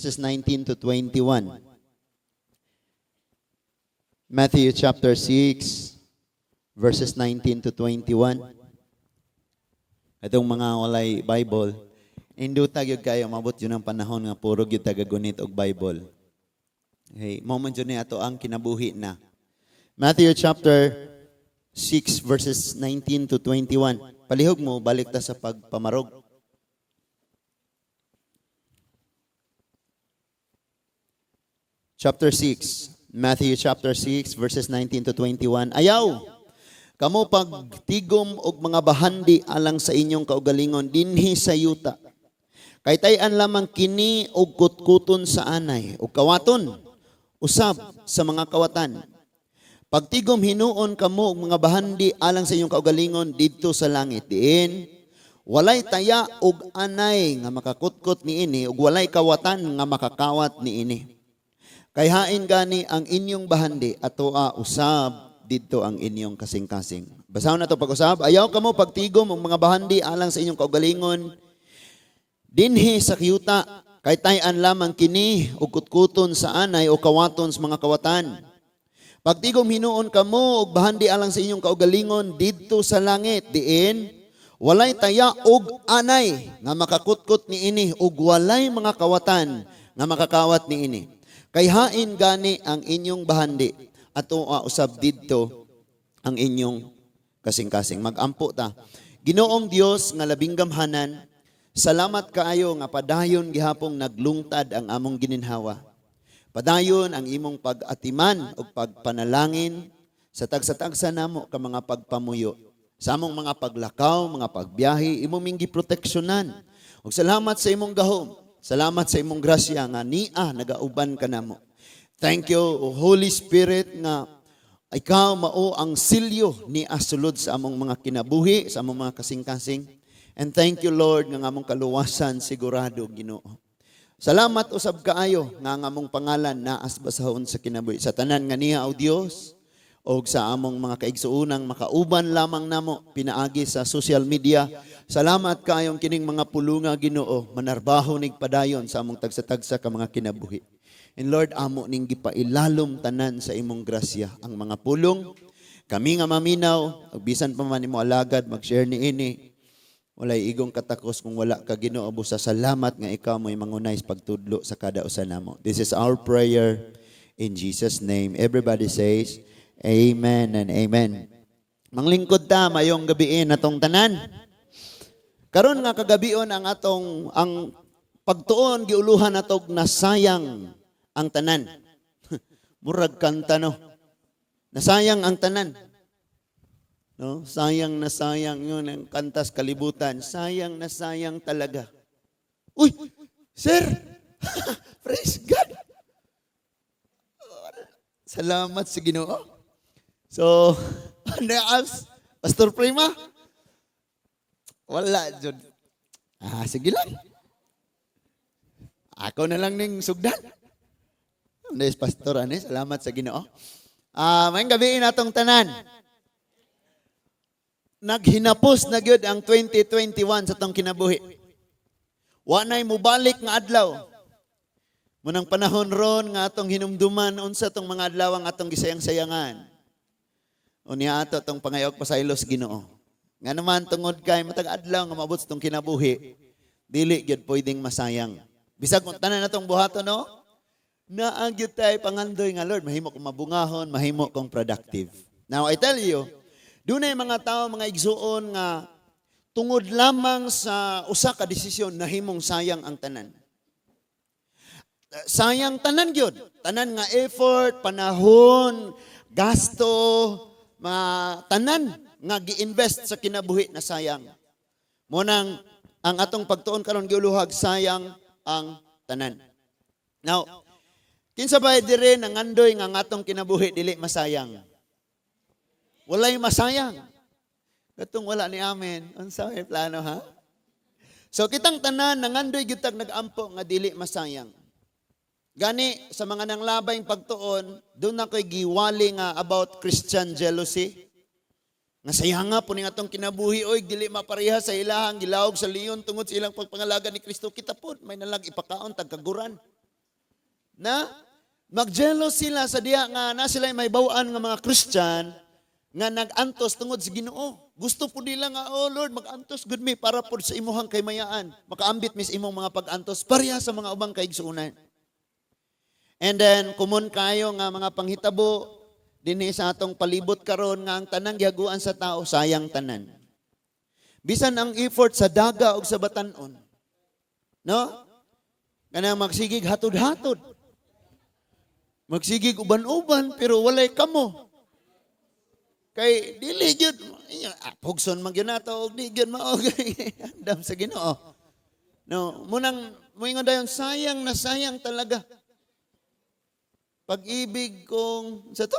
verses 19 to 21. Matthew chapter 6, verses 19 to 21. Itong mga walay Bible, induta gyud kayo mabot yun ang panahon nga puro gyud tagagunit og Bible. Hey, moment yun ato ang kinabuhi na. Matthew chapter 6 verses 19 to 21. Palihog mo, balik ta sa pagpamarog. Chapter 6, Matthew chapter 6 verses 19 to 21. Ayaw, kamo pagtigom og mga bahandi alang sa inyong kaugalingon dinhi sa yuta. Kay tay-an lamang kini og kutkuton sa anay, og kawaton, usab sa mga kawatan. Pagtigom hinuon kamo og mga bahandi alang sa inyong kaugalingon didto sa langit. Diin, walay taya og anay nga makakutkot niini, og walay kawatan nga makakawat niini. Kay hain gani ang inyong bahandi atoa usab didto ang inyong kasing-kasing. Basahon na to pag-usab. Ayaw kamo pagtigom og mga bahandi alang sa inyong kaugalingon dinhi sa kiyuta, kay tay-an lamang kini og kutkuton sa anay o kawaton sa mga kawatan. Pagtigom hinuon kamo og bahandi alang sa inyong kaugalingon didto sa langit. Diin, walay taya og anay nga makakutkot niini og walay mga kawatan nga makakawat niini. Kay hain gani ang inyong bahandi at usab didto ang inyong kasing-kasing. Magampo ta. Ginoong Dios nga labing gamhanan, salamat kaayo nga padayon gihapong naglungtad ang among gininhawa. Padayon ang imong pag-atiman o pagpanalangin sa tagsa-tagsa namo ka mga pagpamuyo. Sa among mga paglakaw, mga pagbiyahe, imong minggi proteksyonan. Ug salamat sa imong gahom. Salamat sa imong grasya nga nia nagauban ka namo. Thank you, Holy Spirit, nga ikaw mao ang silyo ni asulod sa among mga kinabuhi, sa among mga kasing-kasing. And thank you, Lord, nga among kaluwasan sigurado, Ginoo. Salamat usab kaayo nga among pangalan naas basahon sa kinabuhi. Sa tanan nga niya, O Dios, o sa among mga kaigsuunang makauban lamang namo pinaagi sa social media. Salamat kayong kining mga pulunga, Ginoo, manarbaho nig padayon sa among tagsa-tagsa ka mga kinabuhi. And Lord, amo ning gipailalom tanan sa imong grasya ang mga pulong. Kami nga maminaw, ug bisan pa man imo alagad mag-share niini. Walay igong katakos kung wala ka, Ginoo. Busa salamat nga ikaw mo'y mangunay sa pagtudlo sa kada usa namo. This is our prayer in Jesus' name. Everybody says, Amen and Amen. Manglingkod ta mayong gabiin atong tanan. Karon nga kagabion ang pagtuon giuluhan natog nasayang ang tanan. Murag kanta no. Nasayang ang tanan. No, sayang na sayang yun ang kantas kalibutan. Sayang na sayang talaga. Uy, sir. Praise God. Salamat sa Ginoo. So, Pastor Prima? Wala, Jud. Sige lang. Ako na lang ning sugdan. Nes Pastor Anes, salamat sa Ginoo. Mayong gabi natong tanan. Naghinapos na gyud ang 2021 sa tong kinabuhi. Wa nay mobalik nga adlaw. Munang panahon ron nga atong hinumduman unsa tong mga adlaw ang atong gisayang-sayangan. Unya ato tong pangayog pasaylos Ginoo. Nga naman tungod kay matag adlaw nga maabot tong kinabuhi, dili gyud pwedeng masayang. Bisag kung tanan natong buhaton no, naagyud tay pangandoy nga Lord, mahimo kong mabungahon, mahimo kong productive. Now I tell you, dunay mga tao, mga igsuon nga tungod lamang sa usa ka desisyon nahimong sayang ang tanan. Sayang tanan gyud, tanan nga effort, panahon, gasto, mga tanan nga gi-invest sa kinabuhi na sayang. Munang ang atong pagtuon karon giuluhag sayang ang tanan. Now, kinsa ba dire nangandoy nga atong kinabuhi dili masayang? Walay masayang. Katong wala ni amen. Unsa may plano ha? So kitang tanan nangandoy gyud tag nag-ampo nga dili masayang. Gani sa mga nanglabayng pagtuon, doon na ko'y giwali nga about Christian jealousy. Nga sayanga po ning atong kinabuhi, oy, dili mapareha sa ilahang gilawog sa leon tungod sa ilang pagpangalaga ni Kristo. Kita po, may nalag ipakaon, tagkaguran. na magjealous sila sa diha nga na sila may bawaan nga mga Christian nga nag-antos tungod sa Ginoo. Gusto po nila nga, oh Lord, mag-antos good me para po sa imuhang kaymayaan. Makaambit mis imong mga pag-antos pareha sa mga ubang kaigsuonan. And then, kumun kayo nga mga panghitabo, dinhi sa atong palibot karon nga ang tanang gihaguan sa tao, sayang tanan. Bisan ang effort sa daga o sa batanon. No? Kanang magsigig hatod-hatod. Magsigig uban-uban, pero walay kamo. Kay dili gyud pugson man gyud nato og di gyud mao andam sa Ginoo. No, munang moingon dayon sayang na sayang talaga. Pag-ibig kong sa to,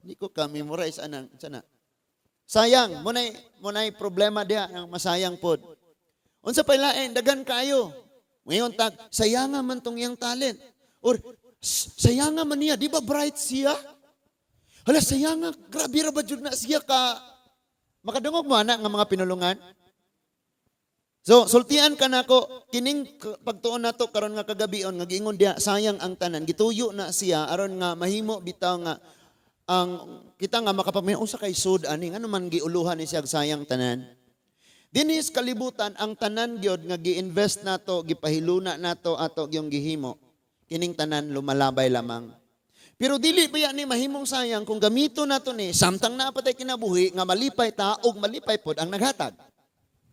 hindi ko ka-memorize anang sana. Sayang, munay problema diha ang masayang pod. Unsa pay lain dagan kayo. Ngayon tag sayanga man tong iyang talent. Or sayanga man niya, di ba bright siya? Hala, sayang nga, grabe ra ba jud na siya ka makadungog mo ana nga mga pinulungan? So, sultian ka nako kining pagtuon nato karon nga kagabion nga giingon diha sayang ang tanan. Gituyo na siya aron nga mahimo bitaw nga ang kita nga makapamay usa kay sud ani ngano man giuluhan ni siya sayang tanan. Dinis kalibutan ang tanan gyud nga gi-invest nato, gipahiluna nato ato gyung gihimo. Kining tanan lumalabay lamang. Pero dili ba yan ni mahimong sayang kung gamito nato ni samtang napatay kinabuhi nga malipay ta og malipay pod ang naghatag.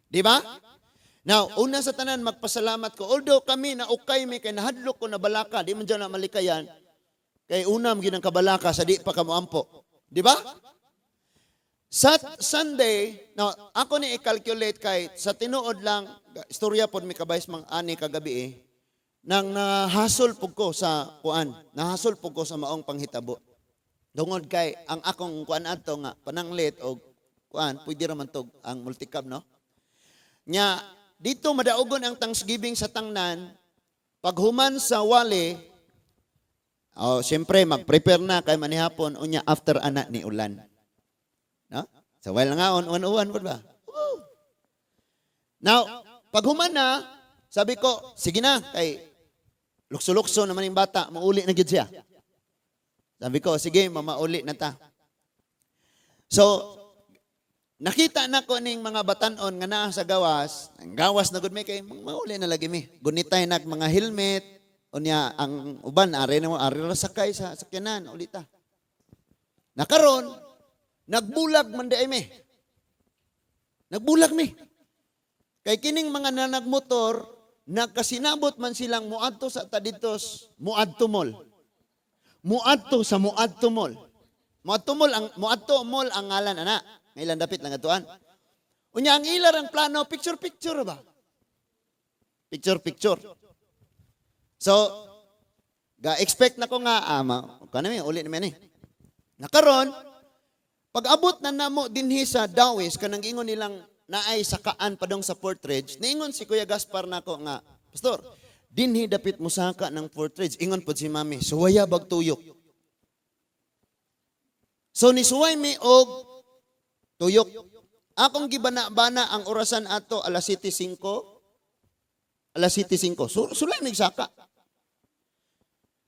Di ba? Now, una sa tanan magpasalamat ko. Although kami na okay mi kay nahadlok ko na balaka, di man dyan na malikayan. Kay unam ginang kabalaka sa di pa kamuampo. Di ba? Sa Sunday, now ako ni i-calculate kay sa tinuod lang istorya pod mi kabayas mang ani kagabi nang nahasol pug ko sa kuan, nahasol pug ko sa maong panghitabo. Dungod kay ang akong kuan adto nga pananglit og kuan, pwede ra man tog ang multicab no. Nya dito madaugon ang Thanksgiving sa tangnan. Paghuman sa wali, siyempre mag-prepare na kay manihapon unya after ana ni ulan. No? So while nga on pud ba? Woo! Now, paghuman na, sabi ko, sige na kay lukso-lukso naman yung bata, mauli na gid siya. Sabi ko, sige, mamauli na ta. So, nakita na ko ning mga batanon nga naa sa gawas, ang gawas na gud may kay mauli na lagi mi. Gunitay nag mga helmet, unya ang uban ari ra sakay sa sakyanan ulita. Nakaron, nagbulag man di mi. Nagbulag mi. Kay kining mga nanagmotor, nagkasinabot man silang muadto sa taditos, muadto mall. Muadto sa muadto mall. Muadto mall ang ngalan ana. Ngailan dapit lang atuan. Unya ang ilar ang plano picture ba? Picture. So ga-expect na ko nga kanami uli naman Nakaron pag-abot na namo dinhi sa Dawis kanang ingon nilang naay sakaan padong sa Portridge, niingon si Kuya Gaspar nako nga, Pastor, dinhi dapit mo saka ng Portridge. Ingon pod si Mami, suwaya bag tuyok. So ni suway mi og tuyok. Akong gibana-bana ang orasan ato alas 7:05. Alas 7:05. Sulay mig saka.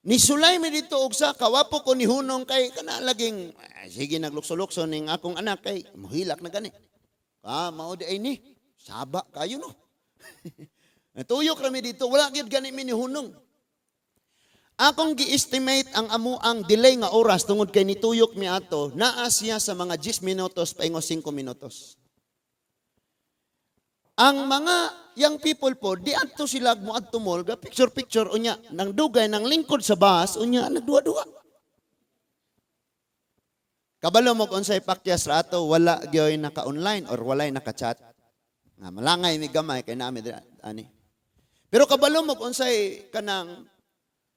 Ni sulay mi dito og saka, wapo ko ni hunong kay kana laging sige naglukso-lukso ning akong anak kay mohilak na gani. Mao di ay ni. Saba kayo no. Tuyok rami dito, wala gyud gani mi ni hunong. Akong gi-estimate ang amuang delay nga oras tungod kay nituyok mi ato, naa siya sa mga 10 minutos paingo 5 minutos. Ang mga young people po, di adto sila muadto mall, ga picture unya nang dugay nang lingkod sa bus unya nagduwa-duwa. Kabalo mo kung unsay pakyas ra ato, wala gyoy naka-online or walay naka-chat. Nga malangay mi gamay kay nami ani. Pero kabalo mo kung unsay kanang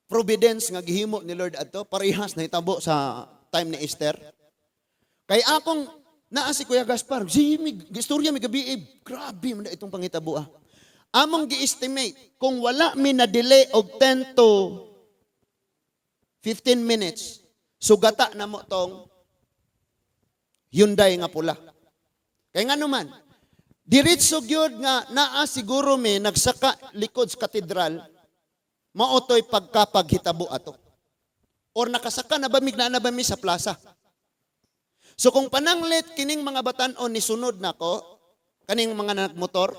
providence nga gihimo ni Lord adto, parehas na hitabo sa time ni Esther. Kay akong naa si Kuya Gaspar, istorya mi gabi, grabe man itong pangitabo Among gi-estimate kung wala mi na delay og 10 to 15 minutes, sugata na mo tong Hyundai nga pula. Kay nga naman, diretso gyud nga naa siguro mi nagsaka likod sa katedral. Maotoy pagkapaghitabo ato. Or nakasaka na ba mi sa plaza. So kung pananglit kining mga batan-on ni sunod nako, kaning mga nagmotor,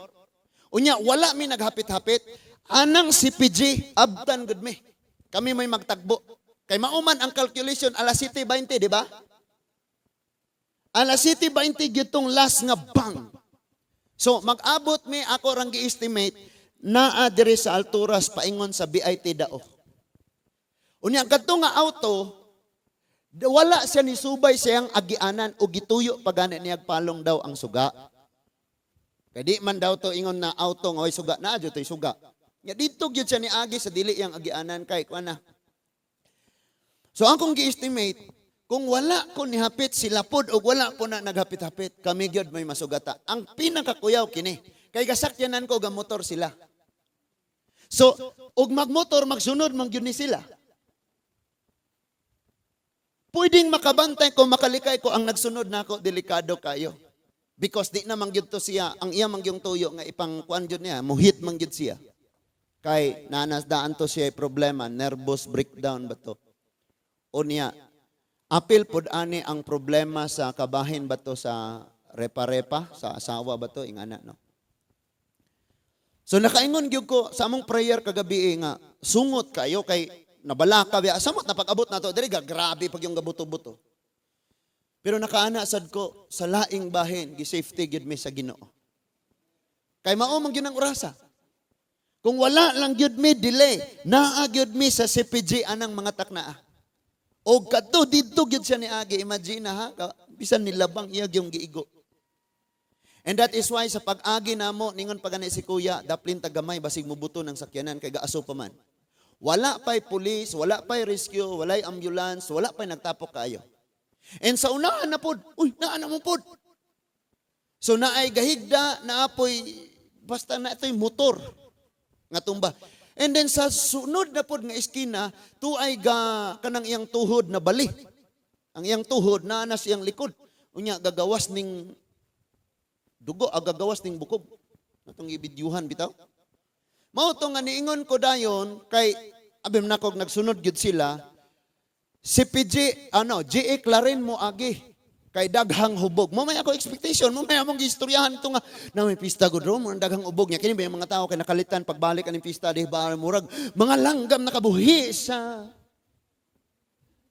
unya wala mi naghapit-hapit, anang si PG abtan gud mi. Kami may magtagbo. Kay mauman ang calculation alas 7:20, di ba? Alas 7:20 gyud last nga bang. So mag-abot mi ako rang gi-estimate naa diri sa alturas paingon sa BIT dao. Unya kadto nga auto wala siya ni subay siyang agianan o gituyo pagani niya palong daw ang suga. Kay di man daw to ingon na auto nga way suga na adyo toy suga. Nya dito gyud siya ni agi sa dili yang agianan kay kuana. So akong gi-estimate, kung wala ko nihapit sila pod o wala po na naghapit-hapit, kami gyud may masugata. Ang pinakakuyaw kini, kay gasakyanan ko ga motor sila. So, og magmotor, magsunod man gyud ni sila. Pwedeng makabantay ko, makalikay ko, ang nagsunod na ako, delikado kayo. Because di na man gyud to siya, ang iya man gyung tuyo, nga ipang kuan gyud niya, muhit man gyud siya. Kay nanasdaan to siya problema, nervous breakdown ba to? O niya, apil pod ani ang problema sa kabahin ba to sa repa-repa, sa asawa ba to, ingana no? So nakaingon gyud ko sa among prayer kagabi nga, sungot kayo kay nabala ka biya, samot na pag-abot na to, dili grabe pag yung gabuto-buto. Pero nakaana sad ko sa laing bahin, gi-safety gyud mi sa Ginoo. Kay mao man gyud ang orasa. Kung wala lang gyud mi delay, naa gyud mi sa CPG anang mga taknaa. O kadto didto gyud siya ni agi, imagine ha, bisan nilabang iya gyung giigo. And that is why sa pag-agi namo ningon pagani si kuya, daplin tagamay basig mubuto ng sakyanan kay gaaso pa man. Wala pay pulis, wala pay rescue, walay ambulance, wala pay nagtapok kayo. And sa unahan na pod, naa na mo pod. So naay gahigda, naapoy basta na ito'y motor nga tumba. And then sa sunod na pod nga eskina, tuay ga kanang iyang tuhod na bali. Ang iyang tuhod na nas iyang likod. Unya gagawas ning dugo, gagawas ning bukog. Natong ibidyuhan bitaw. Mao to nga niingon ko dayon kay abim na kog nagsunod gyud sila. Si PG GE Clarin mo agi. Kay daghang hubog. Mamaya ako expectation, mamaya mong gistoryahan ito nga, na may pista ko doon, mga daghang hubog niya. Kini ba yung mga tao kay nakalitan, pagbalik ang pista, di ba murag, mga langgam nakabuhi sa.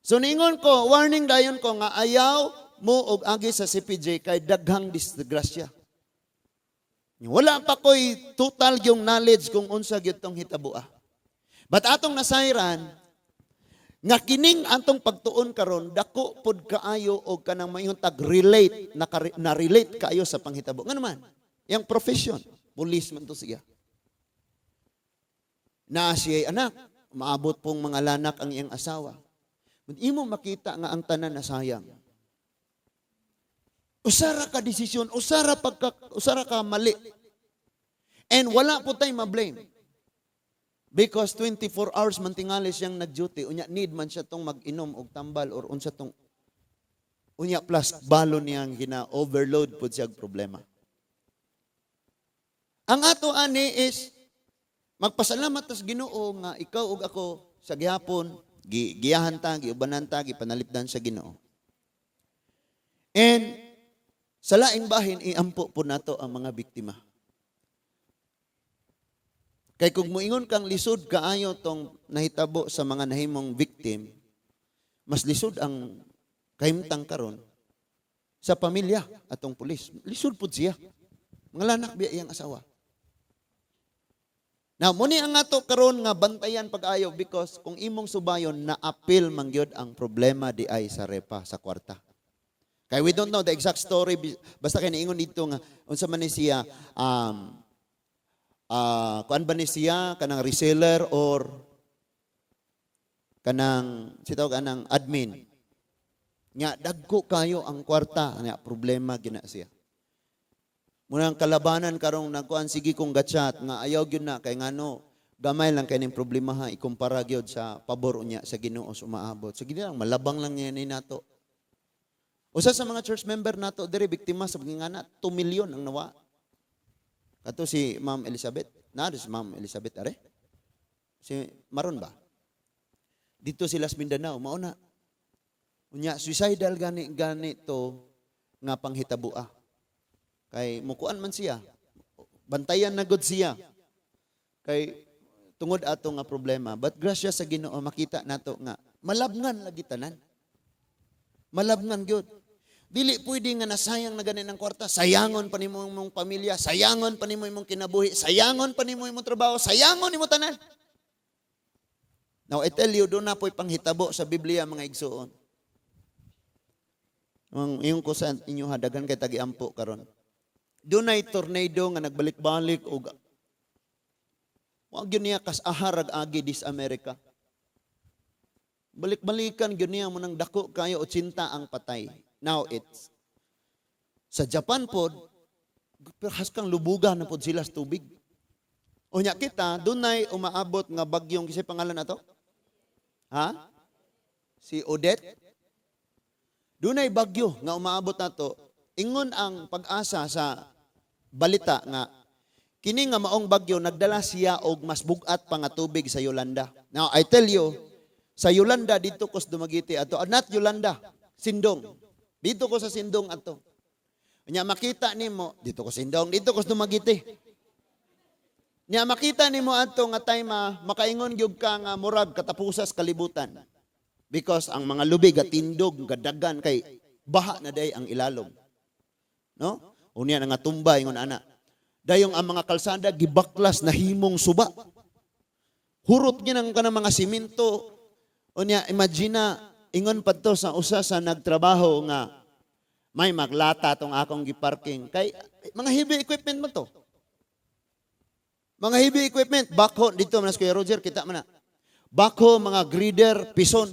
So ningon ko, warning dayon ko nga, ayaw mo og agi sa CPJ kay daghang disgrasya. Wala pa ko'y total yung knowledge kung unsa gyud tong hitabo. But atong nasayran, nga kining antong pagtuon karon dako pod kaayo og kanang mayon tag relate na relate kaayo sa panghitabo. Nga naman, yang profession, police man to siya. Na siya anak, maabot pong mga lanak ang iyang asawa. Imo makita nga ang tanan na sayang. Usara ka desisyon, usara ka mali. And wala po tayo ma-blame. Because 24 hours man tingali siyang nag-duty, unya need man siya tong mag-inom og tambal or unsa tong unya plus balo niyang gina-overload pud siya problema. Ang ato ani is magpasalamat tas Ginoo nga ikaw ug ako sa gihapon giyahan ta, giubanan ta, gipanalipdan sa Ginoo. And sa laing bahin iampo po nato ang mga biktima. Kay kung muingon kang lisod kaayo tong nahitabo sa mga nahimong victim, mas lisod ang kahimtang karon sa pamilya atong pulis. Lisod pud siya. Mga lanak biya iyang asawa. Now, muni ang ato karon nga bantayan pag-ayo because kung imong subayon na-appeal man gyud ang problema di ay sa repa sa kwarta. Kay we don't know the exact story basta kay niingon dito nga unsa man ni siya kuan ba ni siya kanang reseller or kanang sitaw kanang admin nya dagko kayo ang kwarta nya problema gina siya munang kalabanan karong nagkuan sige kong gatchat nga ayaw gyud na kay ngano gamay lang kay ning problema ha ikumpara gyud sa pabor unya sa Ginoo umaabot sige lang malabang lang niya ni nato usa sa mga church member nato diri biktima sa pagingana 2 million ang nawa. Kato si Ma'am Elizabeth. Si Ma'am Elizabeth are. Si Maron ba? Dito sila sa Mindanao, mauna. Unya, suicidal ganito nga panghitabua. Kay mukuan man siya. Bantayan na gud siya. Kay tungod ato nga problema. But grasya sa Ginoo makita nato nga malabngan lagi tanan. Malabngan gyud. Dili pwede nga nasayang na ganin ang kwarta, sayangon pa nimo imong pamilya, sayangon pa nimo imong kinabuhi, sayangon pa nimo imong trabaho, sayangon nimo tanan. Now I tell you, doon na po'y panghitabo sa Biblia mga igsuon. Yung ko sa inyo hadagan kay tagiampo karon. Doon ay tornado nga nagbalik-balik o wag yun niya kas aharag agi dis Amerika. Balik-balikan yun niya mo nang dako kayo 80 ang patay. Now it's sa Japan pod perhas kang lubugan na pod sila sa tubig. O nya kita dunay umaabot nga bagyong kisay pangalan nato? Ha? Si Odette. Dunay bagyo nga umaabot nato. Ingon ang pag-asa sa balita nga kini nga maong bagyo nagdala siya og mas bugat pa nga tubig sa Yolanda. Now I tell you, sa Yolanda dito ko sa Dumaguete ato, not Yolanda, Sindong. Dito ko sa Sindong ato. Nya makita nimo dito ko Sindong, dito ko sa Dumaguete. Nya makita nimo ato nga time makaingon gyud ka nga murag katapusas kalibutan. Because ang mga lubig at tindog gadagan kay baha na day ang ilalom. No? Unya nga tumba ingon ana. Dayong ang mga kalsada gibaklas na himong suba. Hurot ginang kanang mga simento. Unya imagine ingon pa to sa usa sa nagtrabaho nga may maglata tong akong giparking kay mga heavy equipment mo to. Mga heavy equipment, backhoe dito man sa Kuya Roger kita man na. Backhoe, mga grader, pison.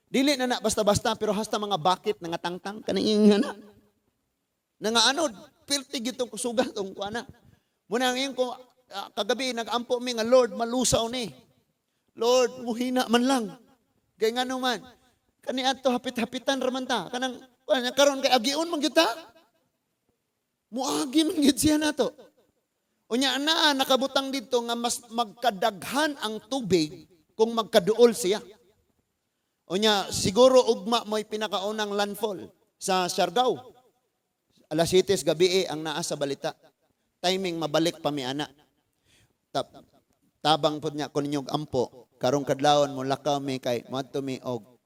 Dili na basta-basta pero hasta mga bakit nga tangtang kaning na. Nga anod, piltig itong kusugan tong kuana. Muna ngayon ko kagabi nagampo mi nga Lord malusaw ni. Lord, muhina man lang. Kay ngano man kani adto hapit-hapitan raman ta kanang karon kay agiun man gyud ta. Muagi man gyud siya nato. Unya ana nakabutang dito nga mas magkadaghan ang tubig kung magkaduol siya. Unya siguro ugma mo'y pinakaunang landfall sa Siargao. Alas 7 gabi ang naa sa balita. Timing mabalik pa mi ana. Tabang pod niya kun inyong ampo karong kadlawon mo lakaw mi kay moadto mi og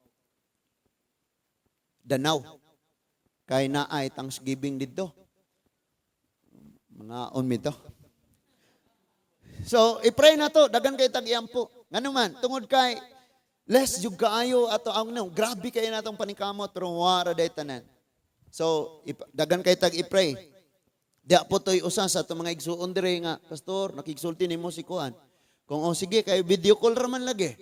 Danau. Kay naay Thanksgiving didto. Mga mi to. So, i-pray na to, dagan kay tag-iampo. Ngano man, tungod kay less jud kaayo ato ang grabe kay natong panikamot pero wara day tanan. So, dagan kay tag-i-pray. Di po to'y usa sa itong mga igsuon dire nga, Pastor, nakigsulti ni mo si Kuan. Kung sige, kay video call raman lagi.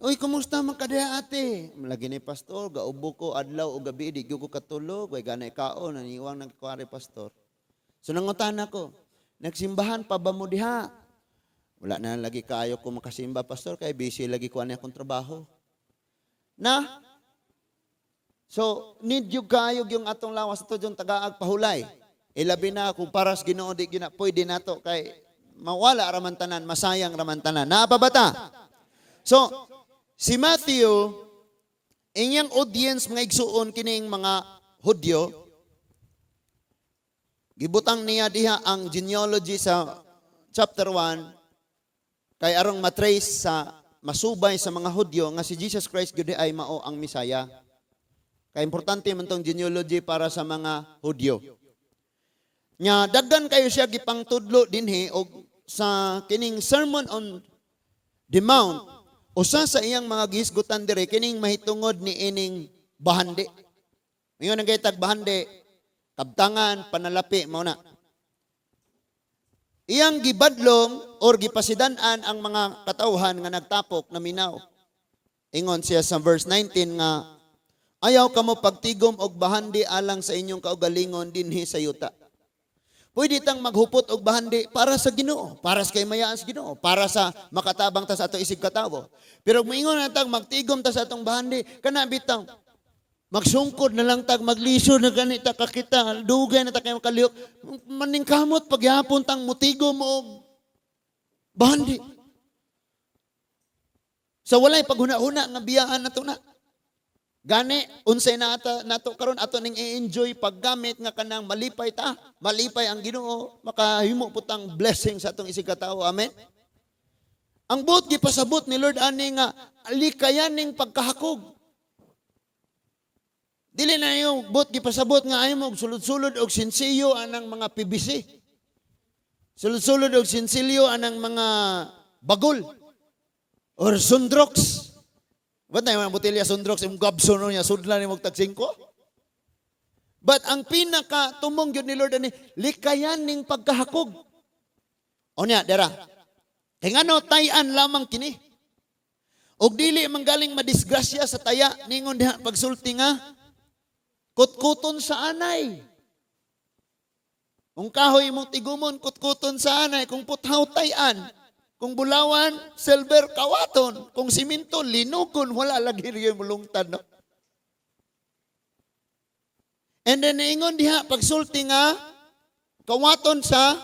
Uy, kumusta man kadaya ate? Lagi ni Pastor, gaubo ko, adlaw o gabi, di ko katulog, way ganay kaon, naniwang nagkuwari Pastor. So nangutan ako, nagsimbahan pa ba mo diha? Wala na lagi kayo ko makasimba, Pastor, kay busy lagi ko akong trabaho. Na? So, need yung kayo yung atong lawas ito yung tagaag pahulay. Ilabi na kung paras Ginoo di gina pwede nato kay mawala raman tanan, masayang raman tanan. Naapabata? So, si Matthew, inyang audience mga igsuon kining mga Hudyo, gibutang niya diha ang genealogy sa chapter 1 kay arong matrace sa masubay sa mga Hudyo nga si Jesus Christ gud ay mao ang Misaya. Kay importante man tong genealogy para sa mga Hudyo. Nya daghan kayo siya gipangtudlo dinhi og sa kining Sermon on the Mount. Usa sa iyang mga gihisgutan dire kining mahitungod ni ining bahandi. Ngayon ang gaytag bahandi, kabtangan, panalapi mao na. Iyang gibadlong or gipasidan-an ang mga katawhan nga nagtapok na minaw. Ingon siya sa verse 19 nga ayaw kamo pagtigom og bahandi alang sa inyong kaugalingon dinhi sa yuta. Pwede tang maghupot og bahandi para sa Ginoo, para sa kay mayaan sa Ginoo, para sa makatabang ta sa ato isig katawo. Pero maingon na tag magtigom ta sa atong bahandi, kana bitaw magsungkod na lang tag maglisod na ganita kakita, dugay na ta kay makalihok, maningkamot pagyapon tang mutigom og bahandi. So walay paghuna-huna nga biyaan nato na. Gani unsay na nato karon ato ning i-enjoy paggamit nga kanang malipay ta. Malipay ang Ginoo, makahimo putang blessing sa atong isig katao. Amen. Ang buot gipasabot ni Lord ani nga alikayan ning pagkahakog. Dili na yung buot gipasabot nga ay mo sulod-sulod og sinsiyo anang mga PVC. Sulod-sulod og sinsilyo anang mga bagol or sundrox. Ba't na yung botelya sundrox, yung gabso no niya, sudlan ni magtag 5? But ang pinaka tumong yun ni Lord ani, likayan ning pagkahakog. O niya, dera. Kaya nga no, tayan lamang kini. Og dili manggaling madisgrasya sa taya, ningon diha pagsulti nga, kutkuton sa anay. Kung kahoy mong tigumon, kutkuton sa anay. Kung puthaw tayan, kung bulawan, silver kawaton. Kung siminto, linugon, wala lagi rin mulungtad, no? And then, ingon diha, pagsulti nga, kawaton sa,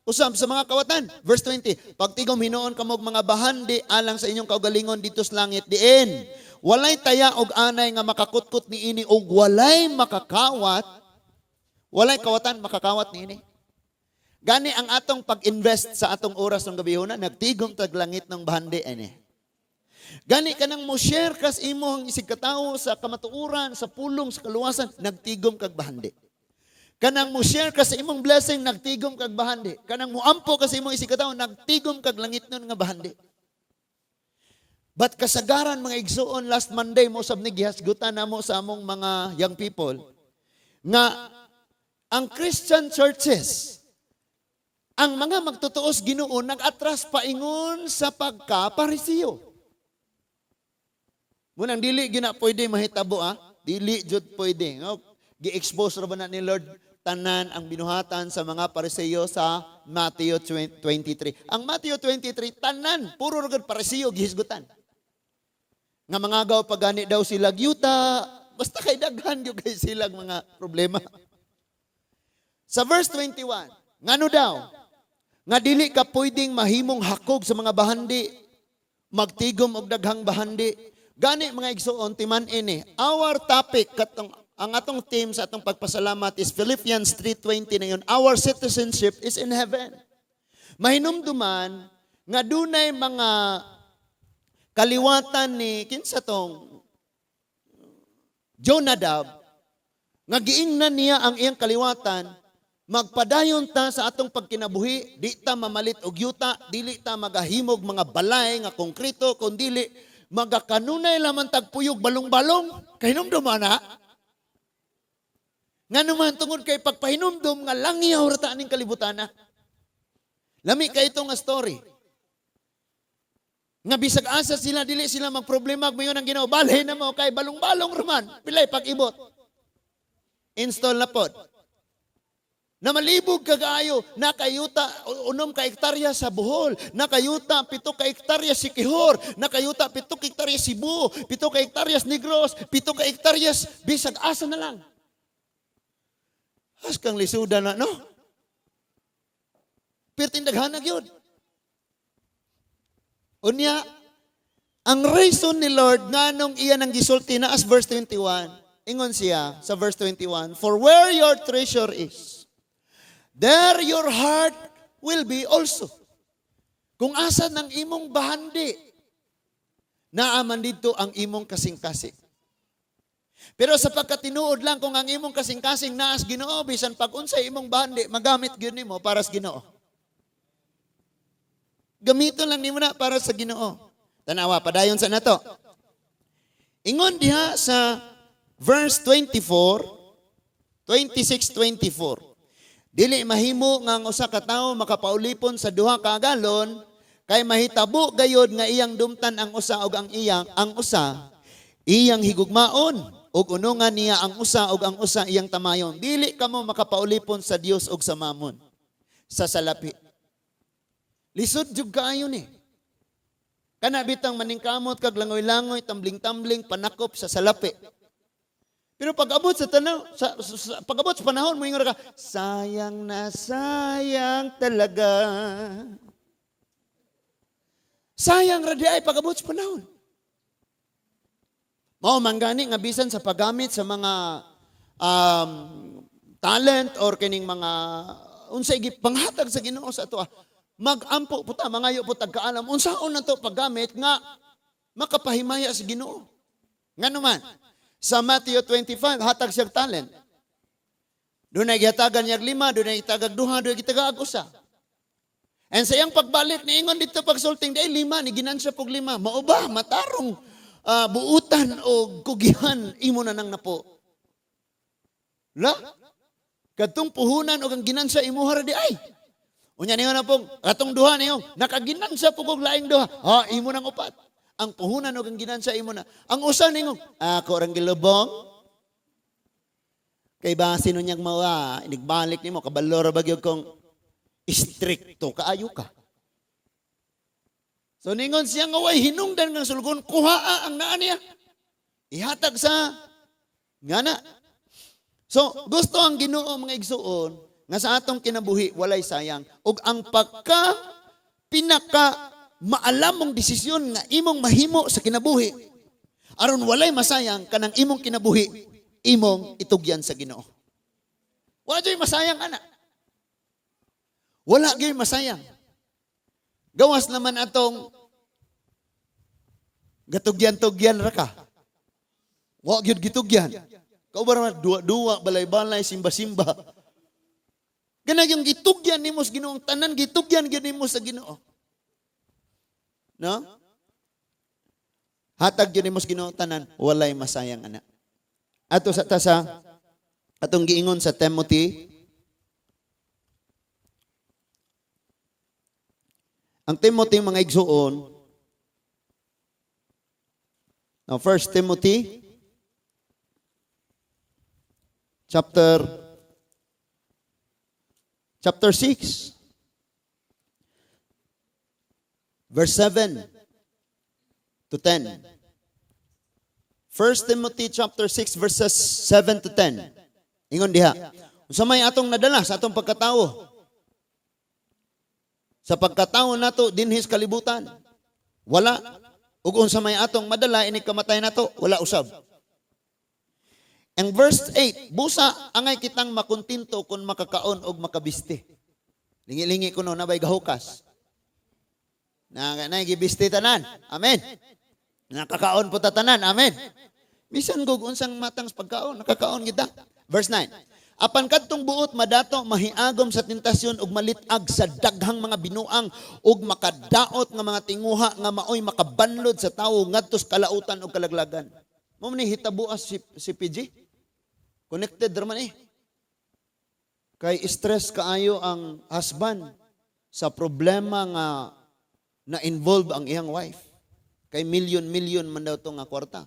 usam sa mga kawatan. Verse 20, pagtigom hinoon kamog mga bahandi alang sa inyong kaugalingon dito sa langit, diin. Walay taya og anay nga makakutkot ni ini og walay makakawat, walay kawatan makakawat ni ini. Gani ang atong pag-invest sa atong oras ng gabihon, nagtigom taglangit ng bahandi ani. Gani kanang mo share kas imong isig katawo sa kamatuoran, sa pulong, sa kaluwasan, nagtigom kag bahandi. Kanang mo share kas imong blessing, nagtigom kag bahandi. Kanang mo ampo kas imong isig katawo, nagtigom kag langit nun nga bahandi. But kasagaran mga igsuon last Monday mo sab ni gihasgutan namo sa among mga young people nga ang Christian churches, ang mga magtutuos Ginoo nag-atras paingon sa pagka-Parisiyo. Munang dili gina pwede mahitabo dili jud pwede. No? Gi-expose ra ba na ni Lord tanan ang binuhatan sa mga Parisiyo sa Matthew 23. Ang Matthew 23 tanan puro ra gud Parisiyo gihisgutan. Nga mga gaw pagani daw sila yuta, basta kay daghan gyud kay sila mga problema. Sa verse 21, ngano daw? Nga dili ka pwedeng mahimong hakog sa mga bahandi, magtigom og daghang bahandi. Gani mga igsuon timan ini. Our topic katong ang atong theme sa atong pagpasalamat is Philippians 3:20 na yun. Our citizenship is in heaven. Mahinumduman nga dunay mga kaliwatan ni kinsa tong Jonadab nga giingnan niya ang iyang kaliwatan. Magpadayon ta sa atong pagkinabuhi, di ta mamalit og yuta, dili ta magahimog mga balay nga konkreto, kundili magakanunay lamang tagpuyog balong-balong. Kahinumdum ana? Nga naman tungod kay pagpahinumdum nga langyaw rata ning kalibutan na. Lami kay ito nga story. Nga bisag asa sila, dili sila magproblema mayon ang Ginoo. Balay na mo kay balong-balong raman, pilay pag-ibot. Install na pod. Na malibog kagaayo, nakayuta 6 ka hektarya sa Bohol, nakayuta 7 ka hektarya si Quijor, nakayuta 7 ka hektarya si Cebu, 7 ka hektarya Negros, 7 ka hektarya bisag asa na lang. As kang lisuda na, no? Pirtindaghanag yun. Unya, ang reason ni Lord nga nung iyan ang gisulti na as verse 21, ingon siya sa verse 21, for where your treasure is, there your heart will be also. Kung asa ng imong bahandi, naaman dito ang imong kasing-kasing. Pero sa pagkatinuod lang, kung ang imong kasing-kasing naas Ginoo, bisan pag-unsay imong bahandi, magamit gyud nimo para sa Ginoo. Gamiton lang nimo na para sa Ginoo. Tanawa, padayon sa nato. Ingon diha sa verse 26-24, dili mahimo nga ang usa ka tawo makapaulipon sa duha ka galon kay mahitabo gayod nga iyang dumtan ang usa ug ang usa iyang higugmaon ug unungan niya ang usa ug ang usa iyang tamayon. Dili kamo makapaulipon sa Dios ug sa mamon, sa salapi. Lisod jud kaayo ni. Kana bitang maningkamot kag langoy-langoy, tambling-tambling, panakop sa salapi. Pero pag-abot sa pag-abot sa panahon mo ingon ka, sayang na sayang talaga. Sayang ra di ay pag-abot sa panahon. Mao manggani nga bisan sa paggamit sa mga um, talent or kining mga unsay panghatag sa Ginoo sa ato. Magampo puta mangayo pud kaalam unsaon na to paggamit nga makapahimaya sa Ginoo. Ngano man sa Matthew 25 hatag siyang talent. Doon ay gihatagan niyag 5, doon ay gitagag 2, doon ay gitagag 1. And sa iyang pagbalik niingon dito pagsulting dai 5 ni ginansya pog 5. Mao ba matarong buutan o kugihan imo na nang napo. La? Kadtong puhunan o kang ginansya imuhar di ay. Unya niyo na pong katong duha niyo nakaginansya pug og laing duha. Ha imo nang upat. Ang puhunan o kang ginansya imo na. Ang usa niyo ako rang gilubong. Kay base nun niyang mawa inigbalik nimo kabalo ra bagyog kong stricto kaayo ka. So ningon siya nga way hinungdan ng sulgon, kuhaa ang naa niya. Ihatag sa ngana. So gusto ang Ginoo mga igsuon nga sa atong kinabuhi walay sayang ug ang pagka pinaka maalam mong desisyon nga imong mahimo sa kinabuhi aron walay masayang kanang imong kinabuhi imong itugyan sa Ginoo. Wa jay masayang ana. Wala gyud masayang. Gawas naman atong gatugyan-tugyan ra ka. Wa gyud gitugyan. Kau bara duwa-duwa balay-balay simba-simba. Kana yung gitugyan nimo sa Ginoo, tanan gitugyan gyud nimo sa Ginoo. No? Hatag gyud nimo sa Ginoo tanan, walay masayang ana. Ato sa tasa atong giingon sa Timothy. Ang Timothy mga igsuon, now 1 Timothy chapter 6 verse 7 to 10. 1 Timothy chapter 6 verses 7 to 10. Ingon diha. Unsa may atong nadala sa atong pagkatawo? Sa pagkataon nato dinhis kalibutan. Wala. Ug unsa may atong madala ini kamatay nato, wala usab. Ang verse 8, busa angay kitang makontinto kung makakaon og makabiste. Lingi-lingi kuno na bay gahukas. Na gibiste tanan. Amen. Nakakaon po tanan. Amen. Bisan gug unsang matang sa pagkaon, nakakaon kita. Verse 9. Apan kadtong buot madato mahiagom sa tentasyon ug malitag sa daghang mga binuang ug makadaot nga mga tinguha nga maoy makabanlod sa tawo ngadto sa kalautan ug kalaglagan. Mo ni hitabuas si PG. Connected ra man Kay stress kaayo ang husband sa problema nga na-involve ang iyang wife. Kay million man daw to nga kwarta.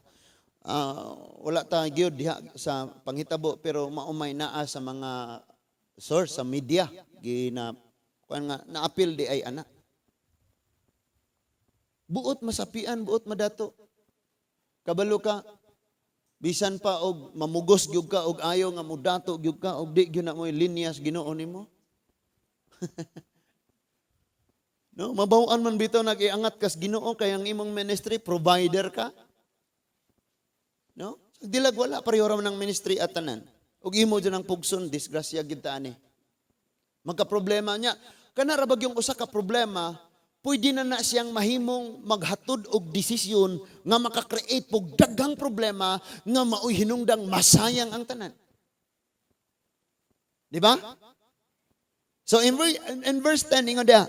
Wala ta gyud diha sa panghitabo pero maumay naa sa mga source sa media gina kuan nga na-appeal di ay ana. Buot masapian, buot madato. Kabalo ka bisan pa og mamugos gyud ka og ayaw nga mudato gyud ka og di gyud na mo linyas Ginoo nimo. No, mabaw-an man bitaw nag-iangat kas Ginoo kay ang imong ministry provider ka. No? Dilag wala pareho ra man ang ministry at tanan. Ug imo dyan ang pugson disgrasya gid ta ani. Magka-problema niya. Kana ra bag yung usa ka problema, pwede na siyang mahimong maghatod og desisyon nga maka-create pog daghang problema nga maoy hinungdang masayang ang tanan. Di ba? So in verse 10 ingon dia,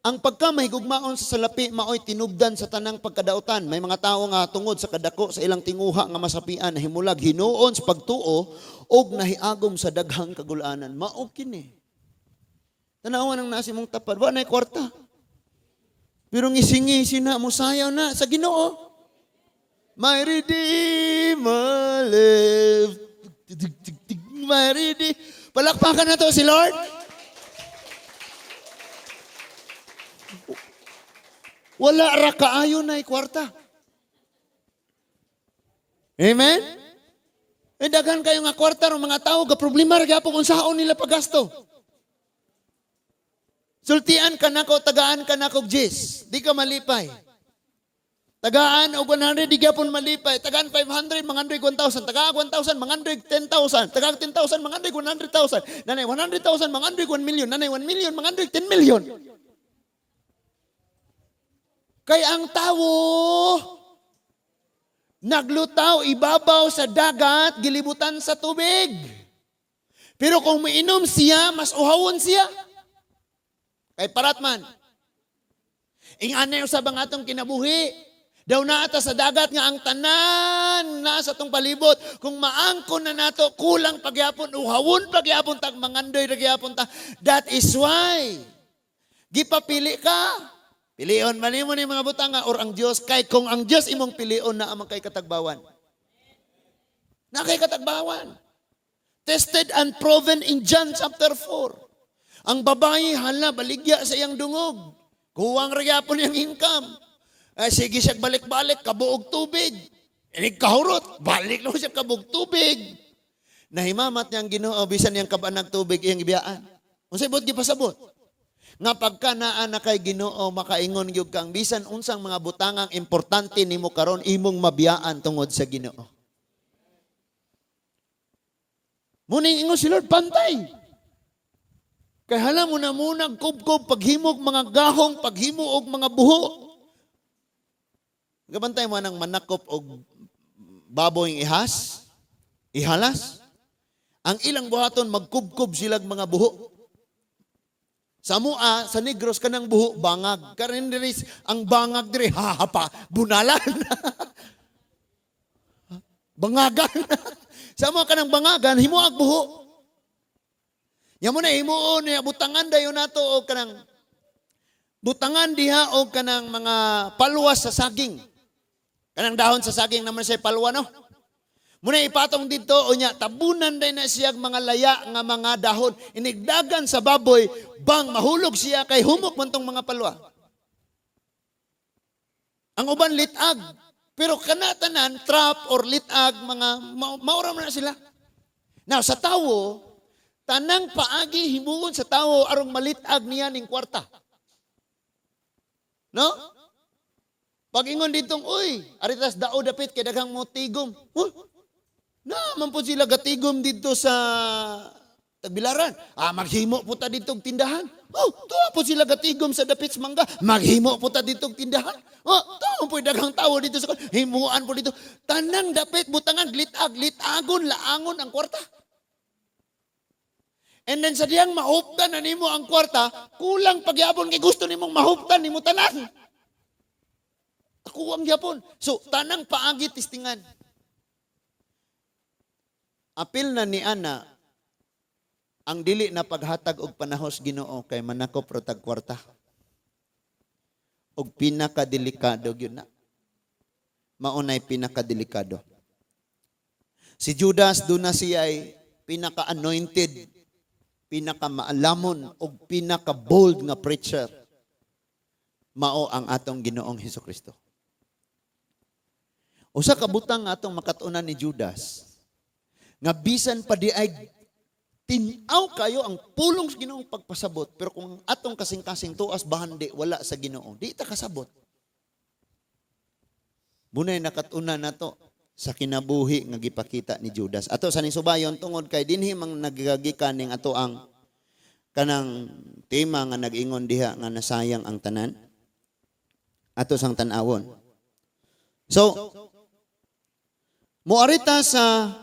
ang pagkamahigugmaon sa salapi maoy tinubdan sa tanang pagkadautan. May mga tawo nga tungod sa kadako sa ilang tinguha nga masapian himulag hinuon sa pagtuo og nahiagom sa daghang kagulanan. Mao kini. Tanawan ang nasi mong tapad, wa nay kwarta. Pero ngisingi na mo sayaw na sa Ginoo. My Redeemer live. My Redeemer. Palakpakan na to si Lord. Wala ra kaayo na kwarta. Amen? E daghan kayo nga kwarta ro mga tao ga problema ra gyapon kung saon nila paggasto. Sultian ka nako, tagaan ka nako, Jis. Di ka malipay. Tagaan og 100 di gyapon malipay. Tagaan 500 mangandoy 1,000. Tagaan 1,000 mangandoy 10,000. Tagaan 10,000 mangandoy 100,000. Nanay 100,000 mangandoy 1 million. Nanay 1 million mangandoy 10 million. Kay ang tawo naglutaw ibabaw sa dagat, gilibutan sa tubig. Pero kung mainom siya, mas uhawon siya. Kay paratman. Ingana yung sabang atong kinabuhi. Daw naata sa dagat nga ang tanan na sa tong palibot. Kung maangkon na nato, kulang pagyapon, uhawon pagyapon, tag mangandoy pagyapon ta. That is why. Gipapili ka. Pilion man mo ni mga butanga or ang Dios kay kung ang Dios imong pilion na amang kay katagbawan. Na kay katagbawan. Tested and proven in John chapter 4. Ang babae hala baligya sa iyang dungog. Kuwang magyapon yang income. Sige siya balik-balik kabuog tubig. Inig kahurot, balik lang siya kabuog tubig. Nahimamat niyang Ginoo bisan niyang kabanag tubig iyang ibiyaan. Unsay bot gipasabot? Nga pagka naa na kay Ginoo makaingon gyud kang bisan unsang mga butangang importante nimo karon imong mabiyaan tungod sa Ginoo. Muning ingon si Lord pantay. Kay hala mo na munag kubkob paghimog mga gahong, paghimo og mga buho. Gabantay mo nang manakop og baboy ihas, ihalas. Ang ilang buhaton magkubkob silag mga buho. Sa mua, sa Negros kanang buho, bangag. Karon diri ang bangag diri hahapa, bunalan. Bangagan. Sa mua kanang bangagan, himuag buho. Nya mo na himuon niya butangan dayon nato og kanang butangan diha og kanang mga palwas sa saging. Kanang dahon sa saging naman siya palwa no. Muna ipatong dito, o niya, tabunan din na siya mga laya nga mga dahon. Inigdagan sa baboy, bang mahulog siya kay humok man tong mga palwa. Ang uban litag. Pero kanatanan, trap or litag, mga mauram na sila. Now, sa tawo, tanang paagi himuon sa tawo arong malitag niya ning kwarta. No? Pag ingon ditong, uy, aritas dao dapit kay daghang mo tigom. Naman po sila gatigom dito sa Tagbilaran. Maghimo po ta dito tindahan. Tuwa po sila gatigom sa dapit mangga. Maghimo po ta dito tindahan. Tuwa po daghang tao dito sa himuan po dito. Tanang dapit butangan glitag, litagon, laangon ang kwarta. And then sa diyang mahuptan na nimo ang kwarta, kulang pagyapon kay gusto nimong mahuptan nimo tanan. Ako ang yapon. So, tanang paagi tistingan. Apil na ni Ana, ang dili na paghatag og panahos Ginoo kay manakop ro tag kwarta. Og pinakadelikado gyud na. Maunay pinakadelikado. Si Judas do na siya ay pinaka-anointed, pinaka-maalamon og pinaka-bold nga preacher. Mao ang atong Ginoong Hesukristo. Usa ka butang atong makatunan ni Judas nga bisan pa di ay tinaw kayo ang pulong sa Ginoong pagpasabot, pero kung atong kasing-kasing tuas bahandi wala sa Ginoo, di ta kasabot. Bunay nakatuna nato sa kinabuhi nga gipakita ni Judas. Ato sa nisubayon tungod kay dinhi mang nagagikan ning ato ang kanang tema nga nag-ingon diha nga nasayang ang tanan. Ato sang tan-awon. So, muarita sa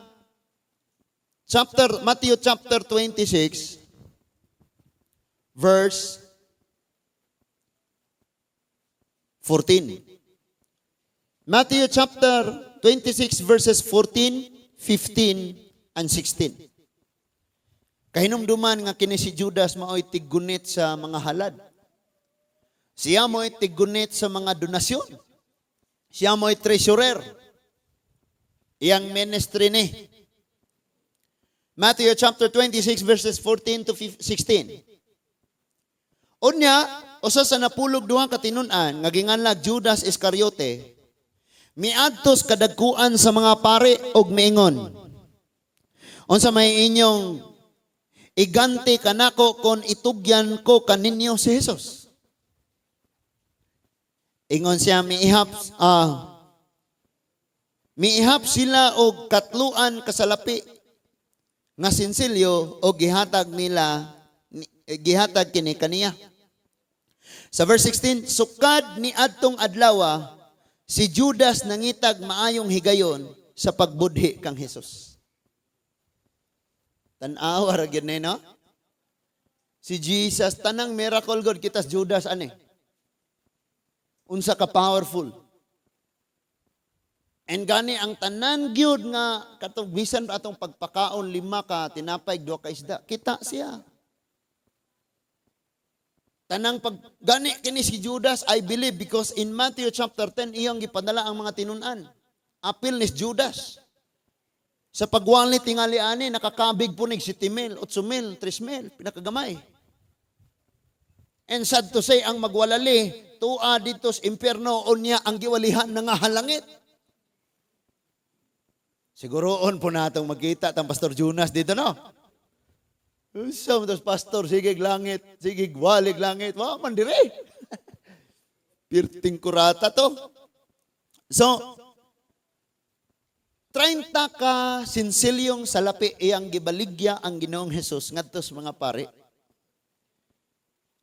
Matthew chapter 26, verse 14. Matthew chapter 26, verses 14, 15, and 16. Kahinumduman nga kini si Judas mao'y tiggunit sa mga halad. Siya mo'y tiggunit sa mga donasyon. Siya mo'y treasurer. Iyang ministry ni. Matthew chapter 26 verses 14 to 16. Unya, usa sa napulog duha ka tinun-an nga ginganlag Judas Iscariote, miadtos kadagkuan sa mga pare og miingon, unsa may inyong iganti kanako kon itugyan ko kaninyo si Jesus? Ingon siya, miihap sila og katluan kasalapi nga sinsilyo o gihatag kini kaniya. Sa verse 16, sukad ni adtong adlaw si Judas nangitag maayong higayon sa pagbudhi kang Hesus. Tan-aw ra gyud ni, no? Si Jesus tanang miracle god kitas Judas ani. Unsa ka powerful. And gani ang tanan gyud nga katong bisan atong pagpakaon 5 ka tinapay 2 ka isda, kita siya. Tanang pag gani kini si Judas, I believe because in Matthew chapter 10 iyang gipadala ang mga tinun-an. Apil ni Judas. Sa pagwali tingali ani nakakabig punig 7,000, 8,000, 3,000 pinakagamay. And sad to say ang magwalali tua dito sa impyerno unya ang giwalihan na nga halangit. Siguroon po natong magkita tang Pastor Jonas dito, no? Sa mga pastor, sige langit, sige walig langit. Wow, mandiri. Pirting kurata to. So, 30 ka sinsilyong salapi iyang gibaligya ang Ginoong Hesus ngadto sa mga pari.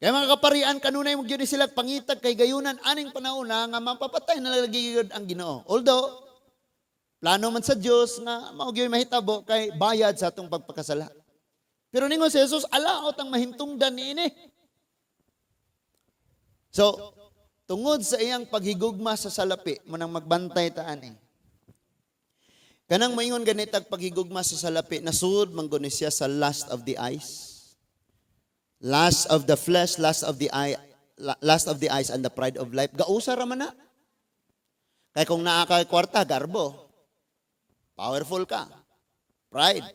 Kaya mga kaparian, kanunay mong yun sila pangitag kay gayunan aning panahon na nga mapapatay na lagigod ang Ginoo. Although, plano man sa Diyos nga maugyoy mahitabo kay bayad sa atong pagpakasala. Pero ningon si Jesus, alaot ang mahintungdan niini. So, tungod sa iyang paghigugma sa salapi, manang magbantay ta ani. Kanang maingon ganitag paghigugma sa salapi, nasud manggon siya sa lust of the eyes. Lust of the flesh, lust of the eyes and the pride of life. Gausa ra man na. Kay kung naa kay kwarta, garbo. Powerful ka. Pride.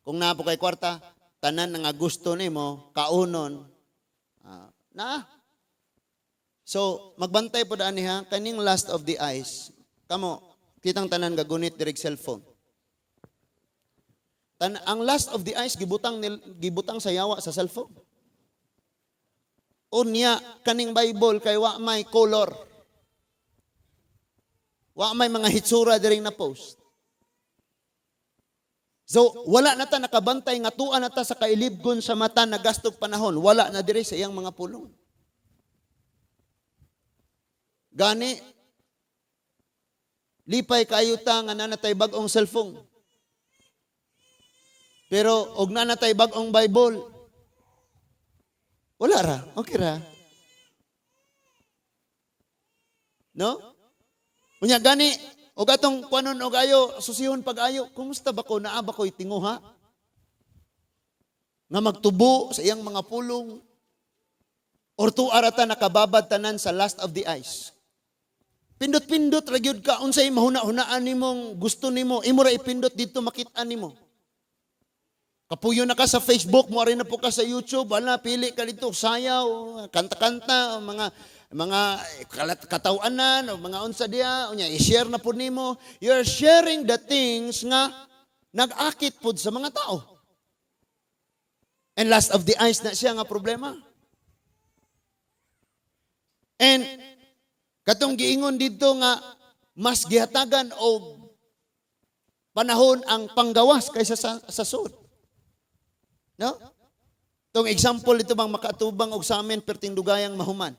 Kung naa po kay kwarta, tanan nga gusto nimo, kaunon. So, magbantay po daan niya, kaning lust of the eyes. Kamo, kitang tanan gagunit direct cellphone. Ang lust of the eyes, gibutang sa yawa sa cellphone. Unya, kaning Bible, kay wa may color. Wa may mga hitsura diring na post. So, wala na ta nakabantay nga tuan na ta sa kailibgon sa mata na gastog panahon. Wala na diri sa iyang mga pulong. Gani, lipay kayo ta nga nanatay bagong cellphone. Pero, og nanatay bagong Bible, wala ra. Okay ra. No? Unya gani, og atong kuanon og ayo, susihon pag-ayo, kumusta ba ko? Naa ba ko'y tinguha? Nga magtubo sa iyang mga pulong? Or tuarata nakababad tanan sa lust of the eyes? Pindot-pindot ra gyud ka unsay mahuna-hunaan nimong gusto nimo, imo ra ipindot dito makit-an nimo. Kapuyo na ka sa Facebook, mo rin na po ka sa YouTube, wala, pili ka dito, sayaw, kanta-kanta, mga katawanan, o mga unsa diya, i-share na po nimo. You're sharing the things nga nag-akit po sa mga tao. And last of the eyes na siya nga problema. And katong giingon dito nga mas gihatagan og panahon ang panggawas kaysa sa sud. No? Itong example ito bang makatubang og sa amin perting dugayang mahuman.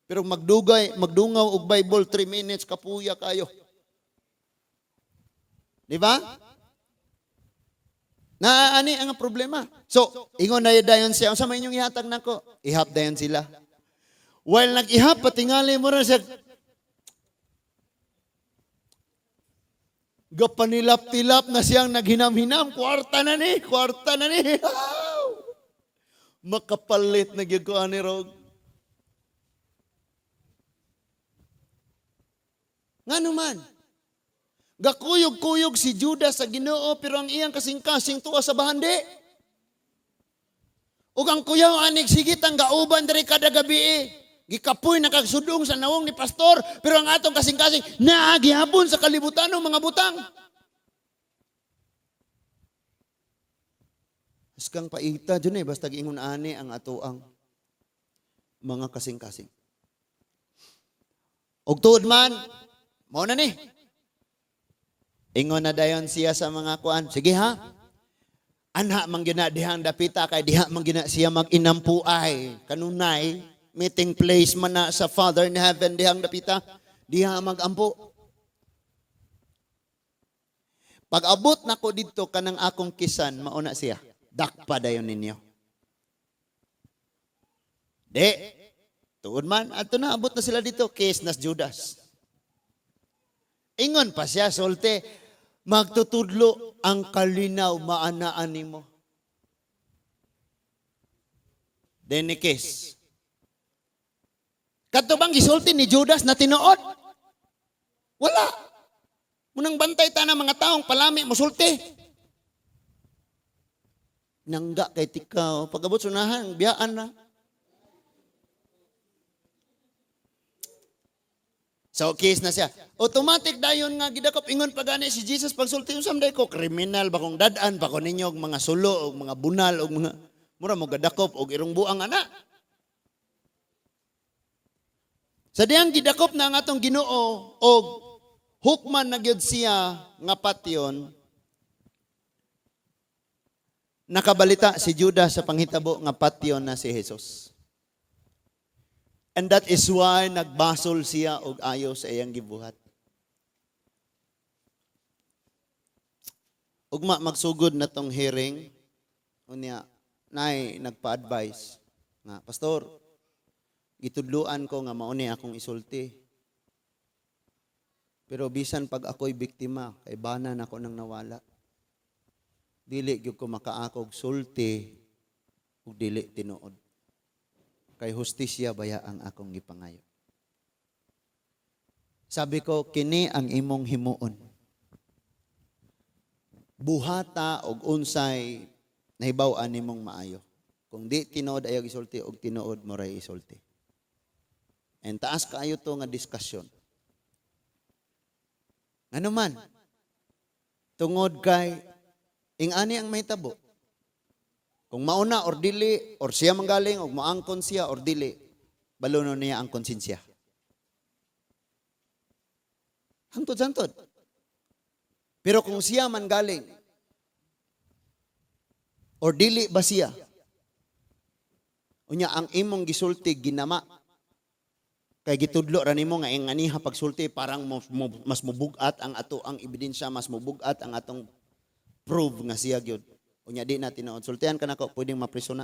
Pero magdungaw og Bible 3 minutes kapuya kayo. Di ba? Naani ang problema. So, ingon na dayon siya. Sa may inyong ihatag nako, ihap dayon sila. While nag-ihap, patingali mo rin siya. Gapanilap-tilap na siyang naghinam-hinam. Kwarta na ni. Makapalit na gyud ko ani Rog. Nga naman, gakuyog-kuyog si Judas sa Ginoo pero ang iyang kasing-kasing tuwa sa bahandi. Ug ang kuyaw anig sigit ang gauban diri kada gabi. Gikapoy na kagsudong sa nawong ni pastor pero ang atong kasing-kasing naagihapon sa kalibutan ng mga butang. Askang paita dyan basta giingon ani ang atoang mga kasing-kasing. Og tuod man, mao na ni. Ingon na dayon siya sa mga kuan. Sige ha. Anha man gina dihang dapita kay diha man gina siya mag-inampuay. Kanunay meeting place man na sa Father in Heaven dihang dapita. Diha mag-ampo. Pag abot nako didto kanang akong kisan, mauna siya. Dakpa dayon ninyo. De, tuod man, ato na, abot na sila dito, case nas Judas. Ingon pa siya, solte, magtutudlo ang kalinaw maanaan nimo. Then ni case. Katubang gisulti ni Judas na tinuod. Wala. Munang bantay ta ng mga taong palami, musulti. Nangga kay tikaw, pag-abot sunahan, biyaan na. So, case na siya. Automatic dayon nga gidakop ingon pagani si Jesus pagsulti usam day ko kriminal ba kung dadan pa ko ninyo og mga sulo og mga bunal og mga mura mo gadakop og irong buang ana. Sa diyang gidakop na ang atong Ginoo og hukman na gyud siya nga patyon. Nakabalita si Judas sa panghitabo nga patyon na si Jesus. And that is why nagbasol siya og ayaw sa iyang gibuhat. Ugma magsugod na tong hearing, unya nay nagpa-advise nga, Pastor, gitudluan ko nga mauni akong isulti. Pero bisan pag ako'y biktima, kay banan ako nang nawala. Dili gyud ko makaakog sulti ug dili tinuod. Kay hustisya baya ang akong gipangayo. Sabi ko, kini ang imong himuon. Buhata og unsay nahibaw-an nimong maayo. Kung di tinuod ayaw isulti og tinuod mo ray isulti. And taas kaayo to nga diskusyon. Ano man, tungod kay ingani ang mahitabo. Kung mauna or dili, or siya manggaling, o maangkon siya or dili, baluno niya ang konsensya. Hangtod-hangtod. Pero kung siya man galing, or dili ba siya, unya ang imong gisulti ginama, kay gitudlo ra nimo nga inganiha pagsulti parang mas mubugat ang ato ang ebidensya, mas mubugat ang atong prove nga siya gyud. Unya di na tinuod. Sultihan ka na ko, pwedeng mapriso na.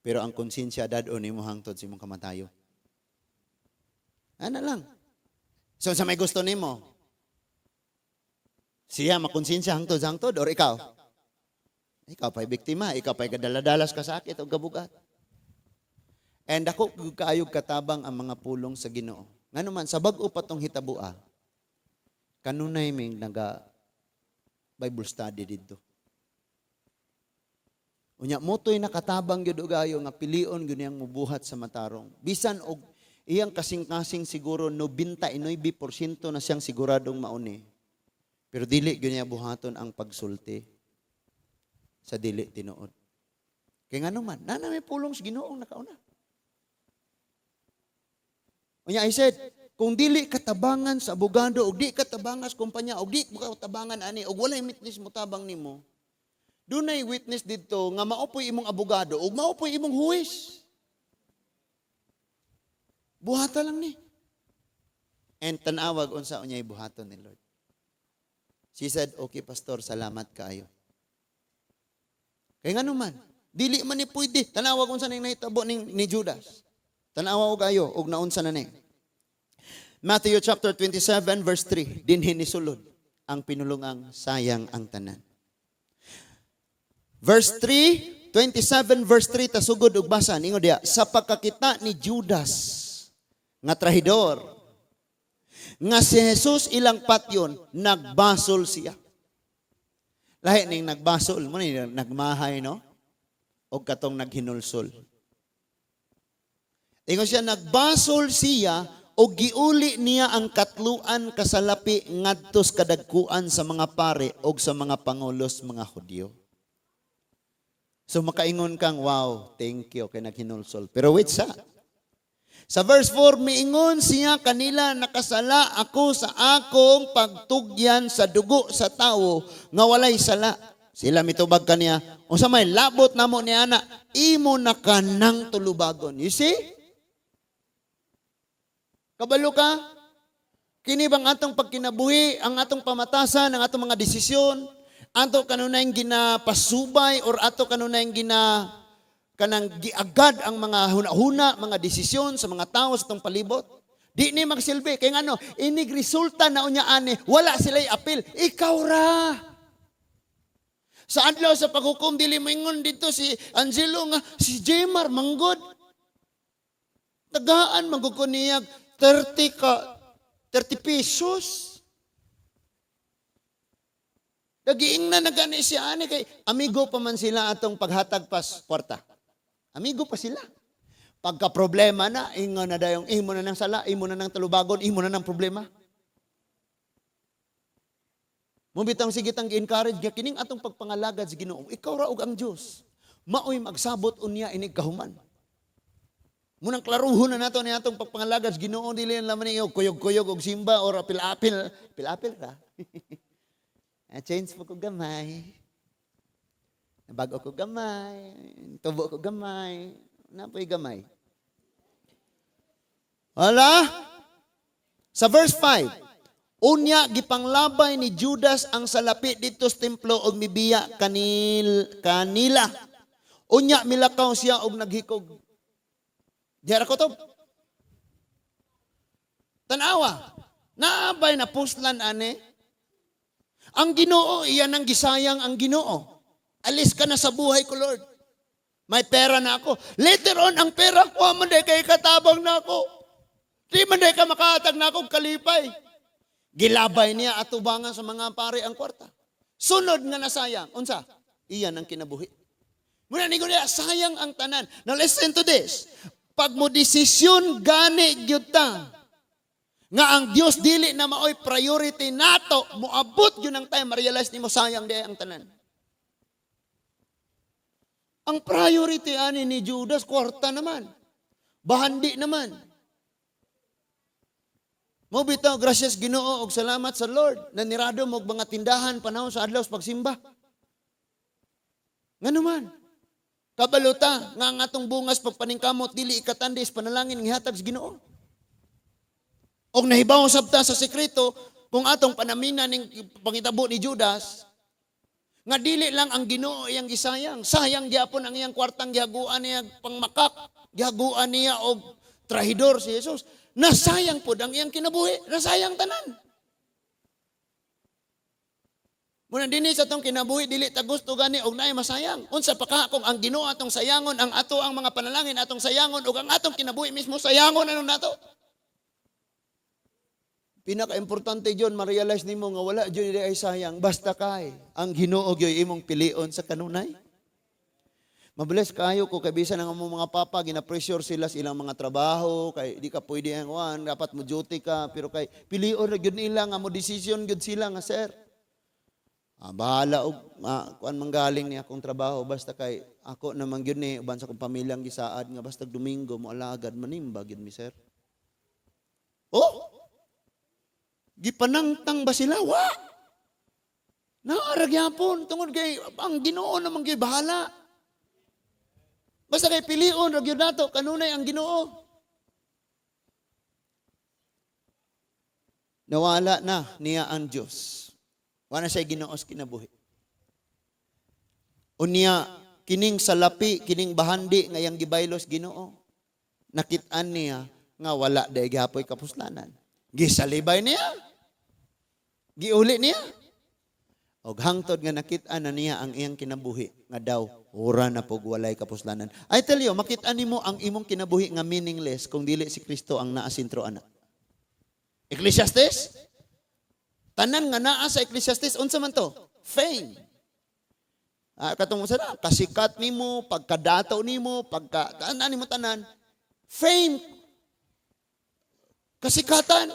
Pero ang konsensya dadon nimo hangtod sa imong kamatayo. Ano lang. So sa may gusto nimo, siya makonsensya hangtod or ikaw? Ikaw pa'y biktima, ikaw pa'y kadaladalas ka sakit o gabugat. And ako kaayog katabang ang mga pulong sa Ginoo. Nganuman, sa bag-o pa tong hitabua, kanunay ming naga Bible study dito. Unya motoy nakatabang gyud gayo nga pilion gyud niyang mubuhat sa matarong. Bisan og iyang kasing-kasing siguro 99% na siyang siguradong mauni. Pero dili gyud niya buhaton ang pagsulti sa dili tinuod. Kay ngano man, nana may pulong sa Ginoong nakauna. Unya I said, kung dili katabangan sa abogado og di katabangan sa kumpanya og di katabangan ani og walay witness mo tabang nimo. Dunay witness dito nga maopoy imong abogado ug maopoy imong huwis. Buhata lang ni. And tanawag unsa unyay buhaton ni Lord. She said, "Okay pastor, salamat kaayo." Kay ngano man, dili man ni pwede. Tanawag unsa ning nahitabo ni Judas. Tanawa og ayo og naunsa na ni. Matthew chapter 27 verse 3, dinhi ni sulod ang pinulungang sayang ang tanan. Verse 3, 27 verse 3, tasugod og basa ningo diha, sa pagkakita ni Judas nga trahidor nga si Jesus ilang patyon, nagbasol siya. Lahi ning nagbasol mo ni nagmahay no og katong naghinulsol. Ingon siya nagbasol siya o giuli niya ang katluan kasalapi ngadtos kadagkuan sa mga pare o sa mga pangulos mga Hudyo. So makaingon kang, wow, thank you kay naghinulsol. Pero wait sa. Sa verse 4, miingon siya kanila, nakasala ako sa akong pagtugyan sa dugo sa tao nga walay sala. Sila mitubag kaniya, unsa may labot namo ni ana, imo na kanang tulubagon. You see? Kabalo ka? Kini bang atong pagkinabuhi, ang atong pamatasan, ang atong mga desisyon, ato kanunay ginapasubay or ato kanunay kanang giagad ang mga hunahuna, mga desisyon sa mga tao sa itong palibot. Di ni magsilbi. Kaya ano, inig resulta na unya ani, wala sila'y apil. Ikaw ra. Sa adlaw sa paghukom, dili maingon dito si Angelo nga, si Jemar, manggod. Tagaan, manggod niya, 30 pesos. Nagiing na nagani siya ani, kay amigo pa man sila atong paghatag pas kwarta. Amigo pa sila. Pagka problema na, ingo na dayong, imo na ng sala, imo na ng talubagon, imo na ng problema. Mubitang sige tang gi-encourage nga kining atong pagpangalagad sa Ginoo. Ikaw ra og ang Dios. Maoy magsabot unya inig kahuman. Munang klaruhon na nato ni atong pagpangalagad sa Ginoo, dili laman ni kuyog-kuyog og simba or apil-apil. Apil-apil ra. Change mo ko gamay. Bago ko gamay, tubo ko gamay, napoy gamay. Wala? Sa verse 5, unya gipanglabay ni Judas ang salapi dito sa templo og mibiya kanila. Unya milakaw siya og naghikog. Diyara ko to. Tanawa, naabay na puslan ane. Ang Ginoo, iyan ang gisayang ang Ginoo. Alis ka na sa buhay ko, Lord. May pera na ako. Later on, ang pera ko, manday kay katabang na ako. Di manday ka makahatag na akong kalipay. Gilabay niya at tubangan sa mga pare ang kwarta. Sunod nga nasayang. Unsa? Iyan ang kinabuhi. Muna ni niya, sayang ang tanan. Now listen to this. Pag mo desisyon gani gyud ta, nga ang Dios dili na maoy priority nato, moabot yun ang time, ma-realize ni mo sayang di ang tanan. Ang priority ani ni Judas, kwarta naman. Bahandi naman. Mo bitaw, gracias Ginoo og salamat sa Lord na nirado mo mga tindahan panahon sa adlaw sa pagsimba. Nga naman. Kabaluta nga ang atong bungas pagpaningkamot dili ikatandis panalangin gihatag sa Ginoo. Og nahibaw sabta sa sekreto kung atong panaminan ning pangitabo ni Judas, nga dili lang ang Ginoo iyang gisayang. Sayang gyapon ang iyang kwartang gihaguan niya pangmakak, gihaguan niya og trahidor si Jesus. Nasayang pod ang iyang kinabuhi, nasayang tanan. Muna dinhi sa tong kinabuhi dili ta gusto gani og naay masayang. Unsa pa ka kung ang Ginoo atong sayangon, ang ato ang mga panalangin atong sayangon ug ang atong kinabuhi mismo sayangon ano nato? Pinaka-importante dyan, ma-realize nimo nga wala dyan ay sayang. Basta kay, ang Ginoo gyoy imong pilion sa kanunay. Mabless kayo ko kay bisan ang mga papa, gina-pressure sila sa ilang mga trabaho, kay di ka pwede ang one, dapat mo duty ka, pero kay pilion na gyud nila nga mo decision gyud sila nga sir. Bahala og kuan manggaling ni akong trabaho basta kay ako naman gyud ni uban sa akong pamilyang gisaad nga basta Domingo mo alagad manimba gyud mi sir. Oh, gipanangtang ba sila? Wa! Naaragyapon, tungod kay ang Ginoo naman kay bahala. Basta kay pilion, ragyo nato, kanunay ang Ginoo. Nawala na niya ang Diyos. Wala siya Ginoos kinabuhi. Unya, kining salapi, kining bahandi, ngayang gibaylos Ginoo. Nakitaan niya nga wala dahi gapoy kapuslanan. Gisalibay niya. Giuli niya. Og hangtod nga nakit-an na niya ang iyang kinabuhi nga daw ora na pog walay kapuslanan. I tell you, makit-an nimo ang imong kinabuhi nga meaningless kung dili si Kristo ang naa sentro ana. Ecclesiastes? Tanan nga naa sa Ecclesiastes unsa man to? Fame. Katong sa kasikat nimo, pagkadataw nimo, tanan nimo tanan. Fame. Kasikatan.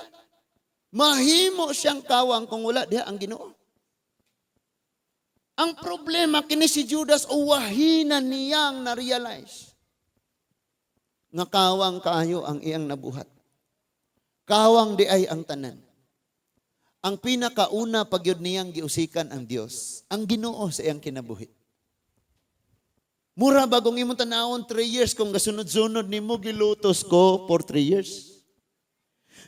Mahimo siyang kawang kung wala diha ang Ginoo. Ang problema kini si Judas uwahinan niyang na-realize nga kawang kaayo ang iyang nabuhat. Kawang di ay ang tanan. Ang pinakauna pagyud niyang giusikan ang Dios, ang Ginoo sa iyang kinabuhi. Mura bagong imong tanawon 3 years kung gasunod-sunod nimo gilutos ko for 3 years.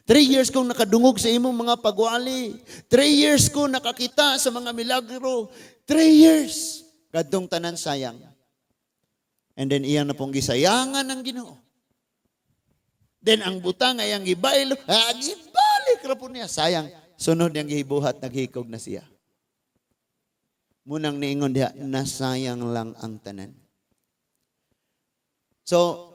3 years kong nakadungog sa imong mga pagwali. 3 years ko nakakita sa mga milagro. 3 years. Kadtong tanan sayang. And then iyang na pong gisayangan ng Ginoo. Then ang butang ay ang gibaylo, gibalik ra po niya. Sayang, sunod niyang gibuhat, naghikog na siya. Munang niingon diha, nasayang lang ang tanan. So,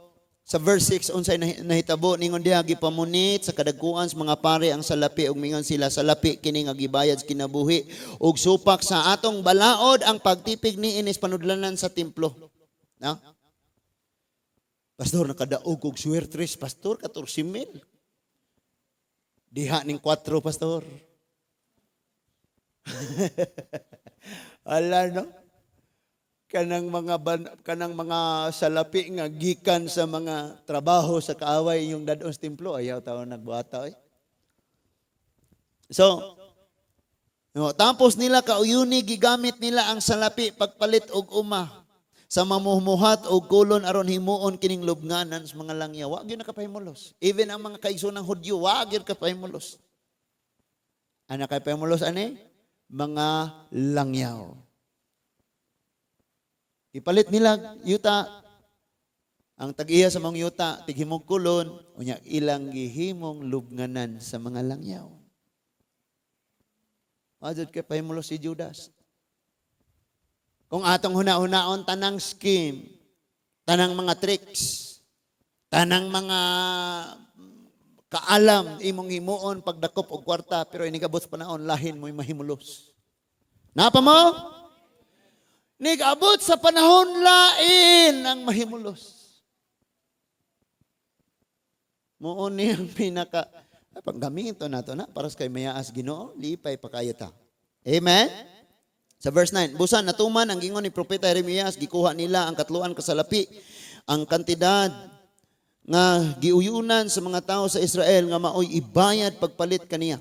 sa verse 6, unsay nahitabo, ningon diha, gipamunit sa kadagkuan sa mga pare ang salapi, ug mingon sila, salapi kini nga gibayad sa kinabuhi, ug supak sa atong balaod ang pagtipig ni inis panudlanan sa templo. No? Pastor, nakadaog og swertres, pastor, 14,000. Diha ning 4, pastor. Ala, no? Kanang mga salapi nga gikan sa mga trabaho sa kaaway yung dadon sa templo, ayaw taon nagbuhata. So, no, tapos nila kauyuni, gigamit nila ang salapi pagpalit og uma. Sa mamumuhat o kulon aron himuon kining lubnganan sa mga langyaw. Wag yun nakapahimulos. Even ang mga kaigsoon ng Hudyo, wag yun kapahimulos. Ano kapahimulos, ane? Mga langyaw. Ipalit nila yuta. Ang tag-iya sa mga yuta, tighimog kulon, unya ilang gihimong lubnganan sa mga langyaw. Wag kapahimulos si Judas. Kung atong huna-hunaon, tanang scheme, tanang mga tricks, tanang mga kaalam, imong himuon, pagdakop o kwarta, pero inigabot sa panahon, lahin mo'y mahimulos. Napa mo? Nigabot sa panahon, lain ang mahimulos. Moon niyang panggamito na ito na, para sa kay mayaas Ginoo, lipay pakayata. Amen? Sa verse 9, busan natuman ang gingon ni Propeta Jeremias, gikuha nila ang katluan kasalapi, ang kantidad nga giuyunan sa mga tao sa Israel nga maoy ibayad pagpalit kaniya.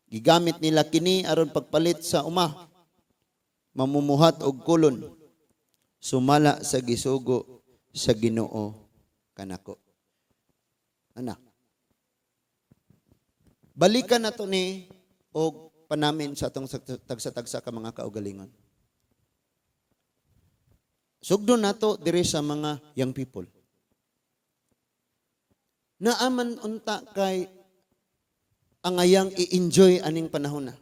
Gigamit nila kini aron pagpalit sa uma, mamumuhat og kulon, sumala sa gisugo sa Ginoo kanako. Anak, balikan nato ni og panamin sa atong tagsa-tagsa ka mga kaugalingon. Sugdo nato diri sa mga young people. Naaman unta kay angayang i-enjoy aning panahon na.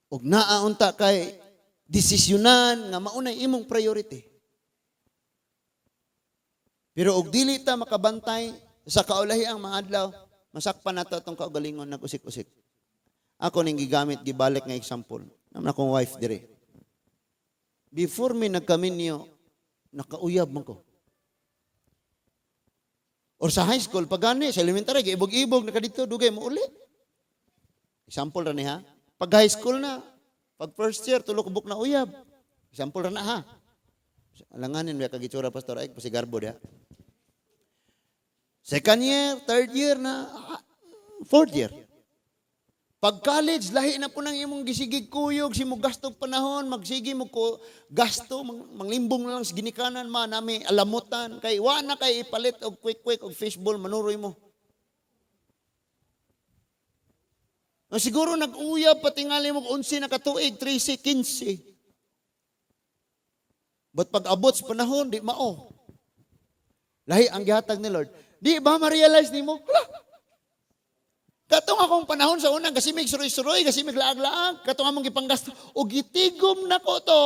Ug naa unta kay desisyonan nga maunay imong priority. Pero og dili ta makabantay sa kaulahiang mga adlaw, masakpan nato itong kaugalingon nag-usik-usik. Ako ning gigamit, gibalik nga example. Naman akong wife dire. Before me nagkaminyo, nakauyab man ko. Or sa high school, pag gani, sa elementary, ibog-ibog, nakadito, dugay mo uli. Example ra ni ha. Pag high school na, pag first year, tulok buk na uyab. Example ra na ha. Alanganin, may kagitsura, Pastor Ike, pasigarbo dia. Second year, third year na, fourth year. Pag college, lahi na po nang imong gisigig kuyog, si mo gastong panahon, magsigi mo ko gasto, manglimbong na lang sa ginikanan, nami alamutan, kay na kay ipalit og quick og fishball, manuroy mo. Siguro nag-uyab, patingali mo 11 na katuig, 13, 15. But pag abot sa panahon, di mao. Lahi ang gihatag ni Lord. Di ba ma-realize ni mo? Katong akong panahon sa unang, kasi may suroy-suroy, kasi may laag-laag, katong among gipanggasto, o gitigom na ko to.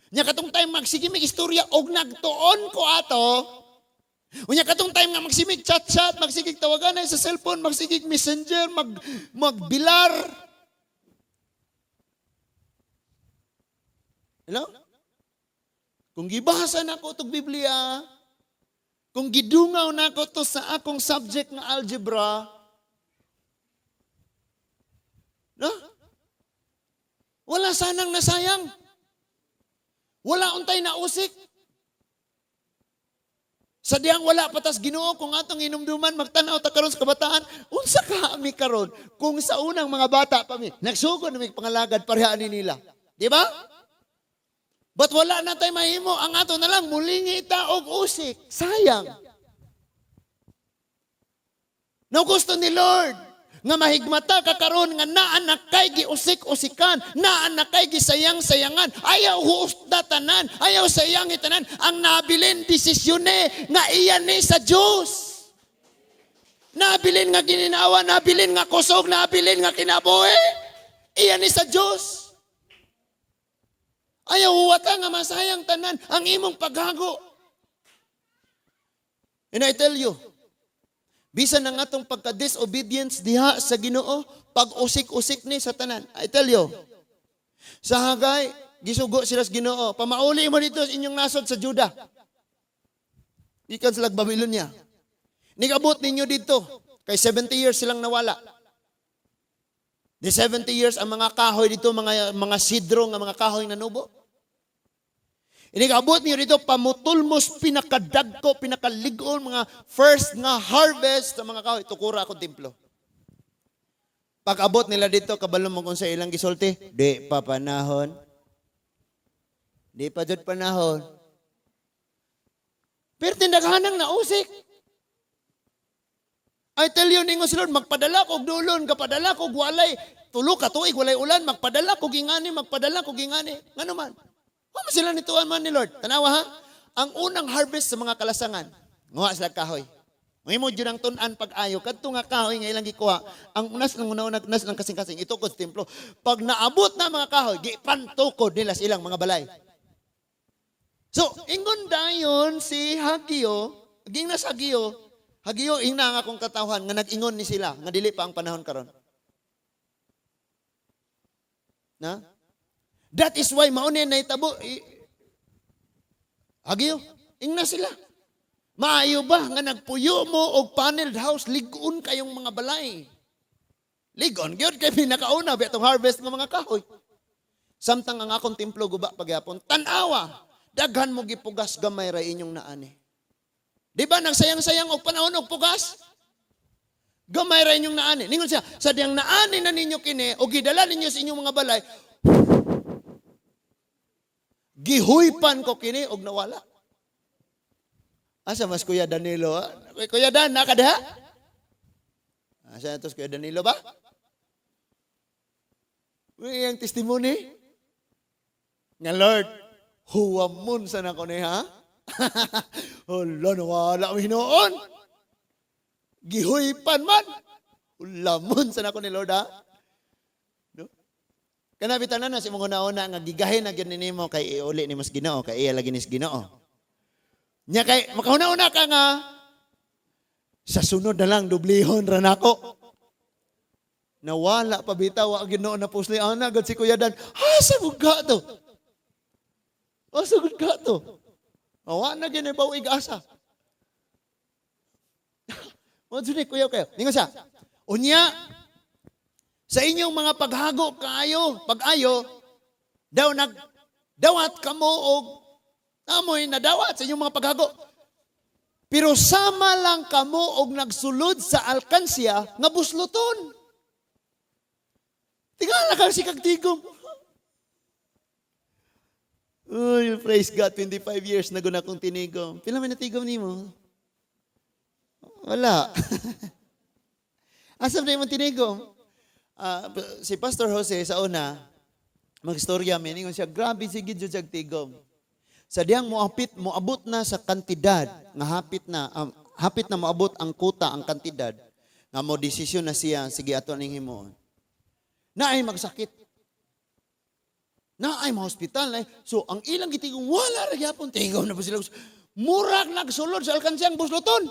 Nya katong time magsigimig istorya, og nagtuon ko ato. Unya katong time nga magsimig chat-chat, magsigig tawagan sa cellphone, magsigig messenger, magbilar. Hello? Kung gibasa na ko itong Biblia, kung gidungaw na ko to sa akong subject nga algebra, no? Wala sanang nasayang. Wala untay na usik. Sadyang wala patas Ginoo kung atong inumduman magtanaw ta karon sa kabataan, unsa ka mi karon kung sa unang mga bata pa mi nagsugod na mi pangalagad pareha ni nila. Di ba? But wala na tay mahimo, ang ato na lang mulingi ta og usik. Sayang. No gusto ni Lord nga mahigmata ka karon nga naa na kay giusik-usikan, naa na kay gisayang-sayangan, ayaw huusda tanan, ayaw sayangi tanan, ang nabilin desisyone nga iyan ni sa Dios. Nabilin nga gininawa, nabilin nga kusog, nabilin nga kinabuhi, iyan ni sa Dios. Ayaw huwata nga masayang tanan ang imong paghago. And I tell you, bisan ng atong pagka-disobedience diha sa Ginoo, pag-usik-usik ni sa tanan. I tell you, sa Hagay, gisugo sila sa Ginoo. Pamauli mo dito sa inyong nasod sa Juda. Ikan sila Babylonia. Nigabot ninyo dito, kay 70 years silang nawala. Di 70 years ang mga kahoy dito, mga sidro nga mga kahoy nanubo. Inigabot niyo dito, pamutulmos, pinakadagko, pinakaligon, mga first nga harvest sa mga kahoy. Tukura akong templo. Pag-abot nila dito, kabalo mo kung sa ilang gisulti, di pa panahon. Di pa dyan panahon. Pero tindaghanang nausik. I tell you, ningo si Lord, magpadala ko dulon, kapadala ko walay, tulo ka tuig, walay ulan, magpadala ko gingani, magpadala ko gingani. Nga naman. Kung sila nituan man ni Lord. Tanawa ha? Ang unang harvest sa mga kalasangan, nguha sila kahoy. May mo dyan ang tunan pag-ayo. Kadto nga kahoy nga ilang gikuha. Ang unas ng unang unas ng kasing-kasing. Ito ko sa templo. Pag naabot na mga kahoy, gipantukod nila silang mga balay. So, ingon dayon si Hagio, aging nas Hagio, ing na nga akong katawhan, nga nag-ingon ni sila, nga dili pa ang panahon karon. Na? That is why maunin na itabo. Hagio, ing na sila. Maayo ba nga nagpuyo mo og paneled house, ligon kayong mga balay. Ligon, gyud kay pinakauna betong harvest ng mga kahoy. Samtang ang akong templo guba pagyapon, tanawa, daghan mo gipugas gamay ra inyong naani. Di ba nagsayang-sayang og panahon og pugas? Gamay ra inyong naani. Ningon siya, sa diyang naani na ninyo kini o gidala ninyo sa inyong mga balay, gihuypan ko kini og nawala. Asa mas Kuya Danilo? Ha? Kuya Dan, nakadaha? Asa ito Kuya Danilo ba? Ang testimony? Nga Lord, huwamon sa na ko ni ha? Hala, nawala ang hinoon. Gihuypan man. Hulamon sa na ko ni Lord ha? No? Kanabitan na si mga una nga gigahin na ganin mo kay iuli ni mas Ginoo, kay iya lagi ni Ginoo. Nya kay makauna-una ka nga sa sunod na lang dublihon ra nako. Nawala pa bitaw ang Ginoo na pusli ana gad si Kuya Dan. Sagud ka to. Sagud ka to. Awa na gini ba ig-asa. Mo ni Kuya kayo. Ningon sa. Unya sa inyong mga paghago kaayo, pag-ayo daw nagdawat kamo og amoy nadawat sa inyong mga paghago. Pero sama lang kamo og nagsulod sa alkansya nga busluton. Tingala ka si kagtigom. Uy, praise God, 25 years na guna kong tinigom. Pila may natigom ni mo? Wala. Asam na yung tinigom? Si Pastor Jose sa una, mag-istorya meaning siya, grabe sige dyan siya tigom. Sa diyang moabot na sa kantidad, nga hapit na moabot ang kuta, ang kantidad, nga mo desisyon na siya, sige ato ning himuon. Na ay magsakit. Na ay ma-hospital. So, ang ilang gitigong, wala ragyapon, tigom na po sila. Murag nagsulod sa alkansyang busluton.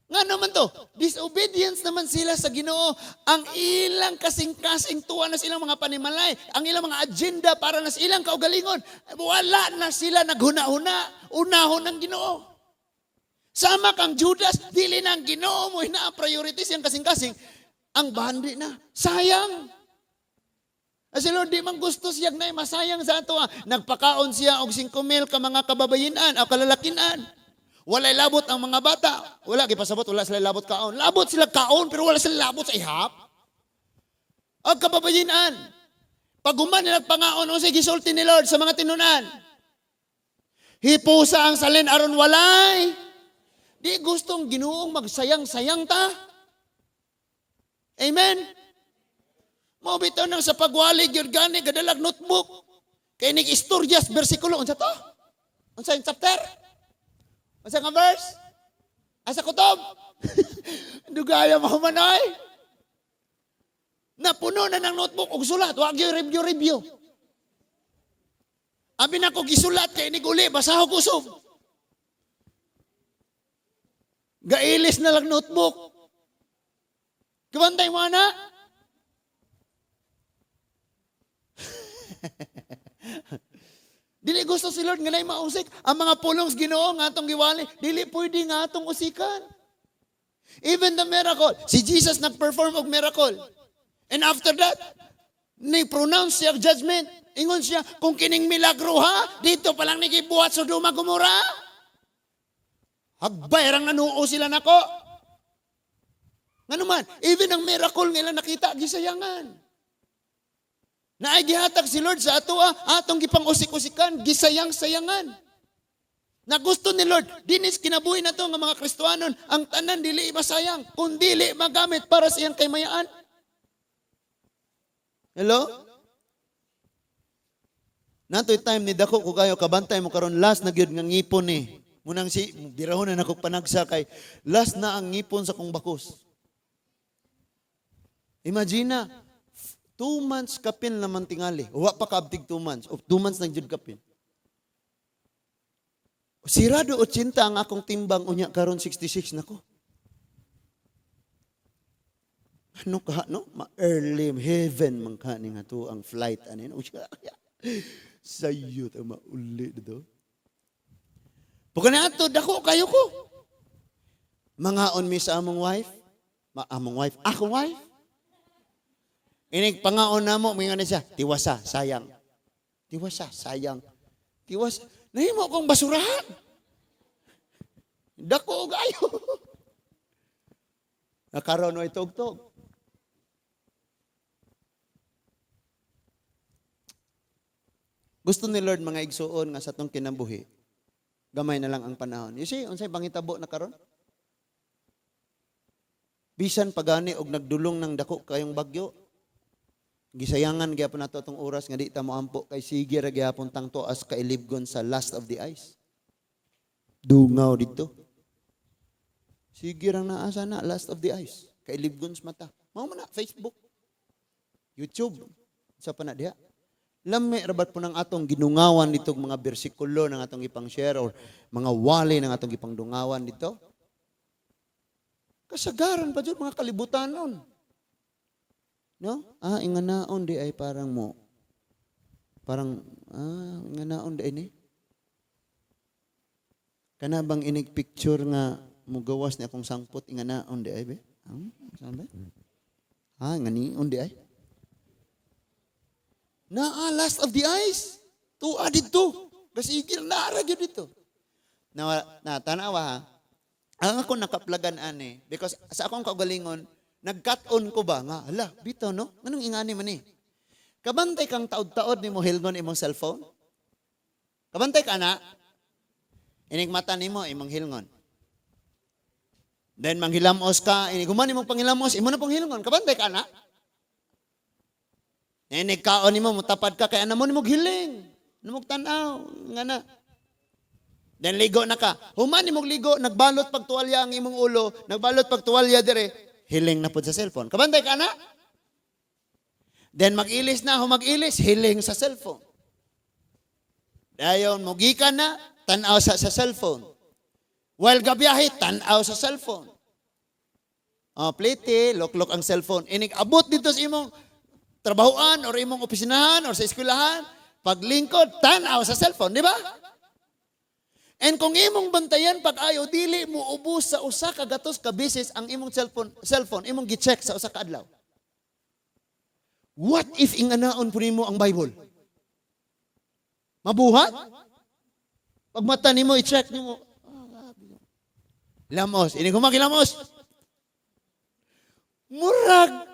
Nga naman to, disobedience naman sila sa Ginoo. Ang ilang kasing-kasing tuwa na silang mga panimalay, ang ilang mga agenda para na sa ilang kaugalingon, wala na sila naghuna-huna, unahon ng Ginoo. Sama kang Judas, dili na ang Ginoo mo, hina-priorities yung kasing-kasing, ang bandi na. Sayang. Kasi Lord, di man gusto siya na masayang sa ato. Nagpakaon siya og 5,000 ka mga kababayinan o kalalakinan. Walay labot ang mga bata. Wala, gipasabot, wala sila labot kaon. Labot sila kaon, pero wala sila labot sa ihap. Ang kababayinan. Pag human nila nagpangaon, o sige, gisulti ni Lord sa mga tinunan. Hipusa ang salin aron walay. Di gustong Ginoong magsayang-sayang ta. Amen? Mao bitaw nang sa pagwalig yun gani, gadalag notebook. Kaya nag-istoryas, versikulo. Unsa to? Unsa yung chapter? Unsa nga verse? Asa kutob? Dugaya mo manoy. Napuno na ng notebook og sulat. Wag yung review. Abi na ko gisulat kay ni guli basaho kusog. Gailis na lang notebook. Kabantay mo na. Dili gusto si Lord nga nay mausik. Ang mga pulong sa Ginoo nga atong giwali, dili pwede nga atong usikan. Even the miracle, si Jesus nag-perform og miracle. And after that, ni-pronounce siya judgment. Ingon siya, kung kining milagro ha, dito pa lang nagibuhat Sodoma Gomora. Hagbayrang nanuo sila nako. Nga naman, even ang miracle nila nakita, gisayangan. Naigihatag si Lord sa ato, atong gipang usik-usikan, gisayang-sayangan. Na gusto ni Lord, dinis kinabuhi na to ng mga Kristohanon, ang tanan dili masayang, kung dili magamit para sa iyang kaymayaan. Hello? Natoy time ni dako ko kayo kabantay mo karon last na gyud nga ngipon ni. Munang si birahon na nako panagsa kay last na ang ngipon sa kong bakos. Imagine 2 months kapin naman tingali. Wa pa kaabtig 2 months. O 2 months nang jud kapin. Sirado 80 ang akong timbang unya karon 66 nako. Ano ka, no? Ma-early heaven man ka nga to ang flight. Anin? Sayo ta mauli dito. Pagka na ito, dako kayo ko. Mangaon mi sa among wife. Among wife. Akong wife. Inig pangaon na mo, mga na siya, tiwasa, sayang. Tiwasa, sayang. Tiwasa. Nahimo kong basurahan. Dako kayo. Nakaroon o itog-tog. Gusto ni Lord mga igsuon nga sa tong kinabuhi. Gamay na lang ang panahon. You see, unsay pangitabo na karon? Bisan pagani og nagdulong ng dako kayong bagyo. Gisayangan gyapon nato tong oras nga di ta moampo kay sige ra gyapon tang tuas kailibgon sa last of the ice. Dungaw dito. Sige ra naa sana last of the ice. Kailibgon sa mata. Mao man na Facebook. YouTube. Sa pa na diha. Lami rabat po ng atong ginungawan dito mga bersikulo ng atong ipang share or mga wali ng atong ipang dungawan dito. Kasagaran pa dyan mga kalibutan nun. No? Inganaon di ay parang mo. Parang, inganaon di ay ni. Kana bang inig picture nga mugawas ni akong sangpot inganaon di ay be? Saan ba? Inganaon di ay. Last of the ice. Added to. Kasi ikil naara yun dito. Tanawa ha. Ang ako nakaplagan ani. Because sa akong kaugalingon, nag-cut on ko ba nga? Hala, bito no? Anong ingani man eh? Kabantay kang taod-taod ni mo hilgon imong cellphone? Kabantay ka na? Inig mata ni mo imong hilgon. Then manghilamos ka, iniguman imong panghilamos, imo na pong hilgon. Kabantay ka na? Nagkaon ni mo, mutapad ka, kaya namon mo giling. Namog tanaw, nga na. Then ligo na ka. Human ni mong ligo, nagbalot pagtuwalya ang imong ulo, nagbalot pagtuwalya dire, hiling na po sa cellphone. Kabantay ka na? Then mag-ilis na, humag-ilis, hiling sa cellphone. Dayon, mugikan na, tanaw sa cellphone. While gabiyahe, tanaw sa cellphone. Plete, loklok ang cellphone. Inig abot dito sa imong trabahoan or imong opisinahan or sa eskwelahan, paglingkod, tanaw sa cellphone, di ba? And kung imong bantayan pag ayo dili mo ubos sa usa ka gatos ka beses ang imong cellphone imong gi-check sa usa ka adlaw. What if inganaon po nimo ang Bible? Mabuhat? Pag mata nimo, i-check nimo. Lamos. Ini kumakilamos. Murag.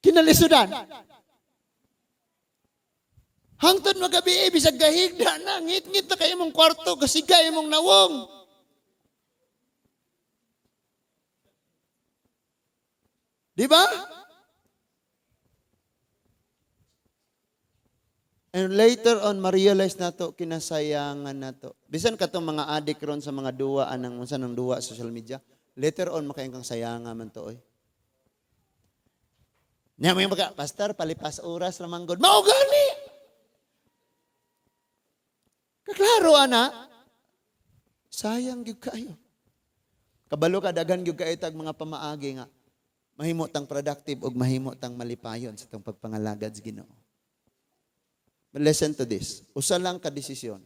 Kinalisudan. Hangtod magabi, bisag gahigda na, ngit-ngit na kayo mong kwarto, kasigay mong nawong. Di ba? And later on, ma-realize na to, kinasayangan na to. Bisan ka itong mga adik ron sa mga duwaan ng duwa social media, later on, makain kang sayangan man to, oy. Niya mo yung pastor, palipas oras ramang God. Maugani! Kaklaro, ana. Sayang gyud kayo. Kabalo ka, dagan gyud kayo tag mga pamaagi nga. Mahimo tang productive o mahimo tang malipayon sa itong pagpangalagad sa Ginoo. But listen to this. Usa lang ka desisyon.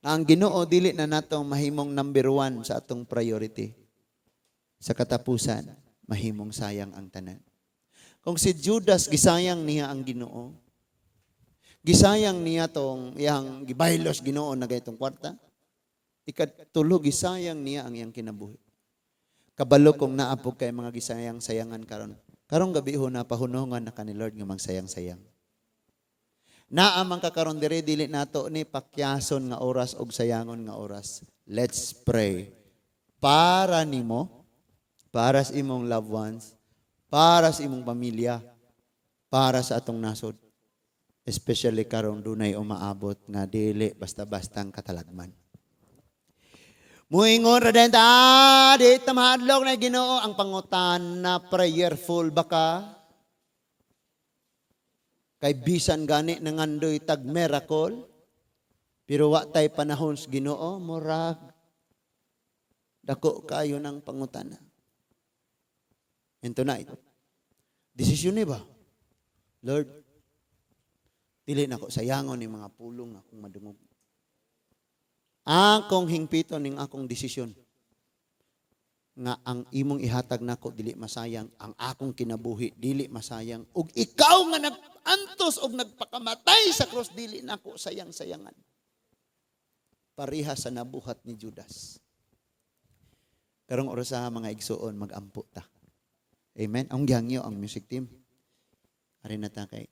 Na ang Ginoo dili na natong mahimong number 1 sa atong priority. Sa katapusan, mahimong sayang ang tanan. Kung si Judas gisayang niya ang Ginoo, gisayang niya tong iyang gibaylos Ginoo na gaytong kwarta, ikatulo gisayang niya ang iyang kinabuhi. Kabalo kung naapog kay mga gisayang-sayangan karon. Karong gabi ho na pahunongan na kani Lord nga magsayang-sayang. Naamang kakaron dire dili nato ni pakyason nga oras og sayangon nga oras. Let's pray. Para nimo, para sa imong loved ones, para sa imong pamilya, para sa atong nasod. Especially karong dunay umaabot nga dili basta-bastang katalagman. Muingon ra den ta, di tamahadlok na Ginoo ang pangutan na prayerful ba ka? Kay bisan gani nangandoy tag miracle, pero wa tay panahon sa Ginoo, murag dako kayo ng pangutana. And tonight, desisyon ni ba? Lord, dili na ko sayangon ni mga pulong akong madungog. Akong hingpiton ning akong desisyon nga ang imong ihatag nako dili masayang, ang akong kinabuhi dili masayang, ug ikaw nga nag-antos og nagpakamatay sa cross dili nako sayang-sayangan. Pareha sa nabuhat ni Judas. Karong oras sa mga igsuon magampo ta. Amen. Ang gyangyo ang music team. Ari na ta kay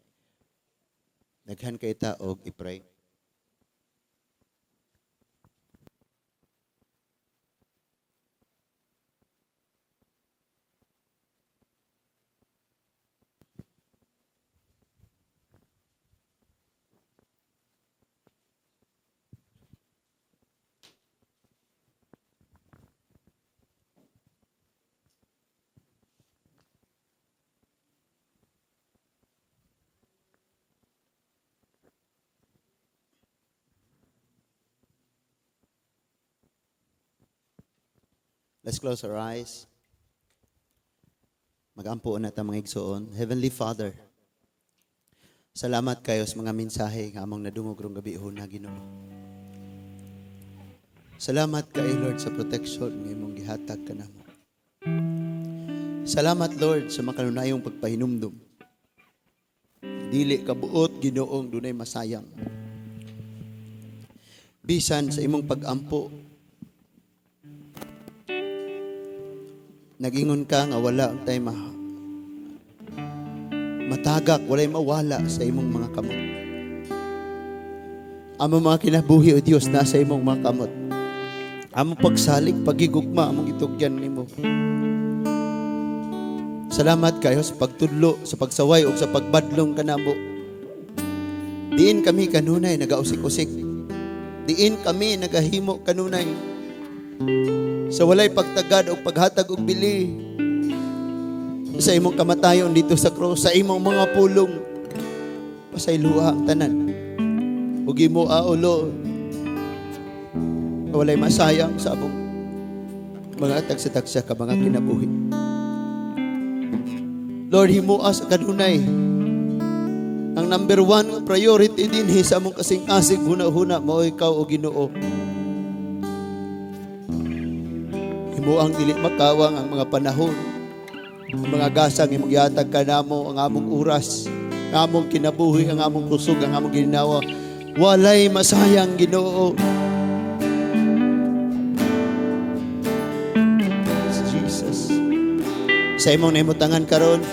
daghan kay ta og i-pray. Let's close our eyes. Magampo na ta mga igsoon. Heavenly Father, salamat kayo sa mga mensahe nga among nadungog rong gabi na Ginoo. Salamat kayo Lord sa protection nga imong gihatag kanamo. Salamat Lord sa makanunayong pagpahinumdum. Dili kabuot Ginoong dunay masayang. Bisan sa imong pag-ampo, nag-ingon ka nga wala ang tayo matagak, walay mawala sa imong mga kamot. Among mga kinabuhi o Diyos nasa imong mga kamot. Among pagsalig, pagigugma, among itugyan nimo. Salamat kayo sa pagtudlo, sa pagsaway o sa pagbadlong kanamo. Diin kami kanunay nagausik-usik. Diin kami nagahimo kanunay sa walay pagtagad o paghatag og bili sa imong kamatayon dito sa cross, sa imong mga pulong pasayloa ang tanan ug imo aulo walay masayang sa among mga tagsa-tagsa ka mga kinabuhi. Lord, himuha sa kanunay ang number 1 priority dinhi sa among kasing-asing huna-huna mao ikaw o Ginoo. Mo ang dili makawang ang mga panahon Ang mga gasang imong gihatag kanamo, ang among oras, ang among kinabuhi, ang among kusog, ang among ginawa, walay masayang, Ginoo. Jesus. Sa imong nahimutangan karon,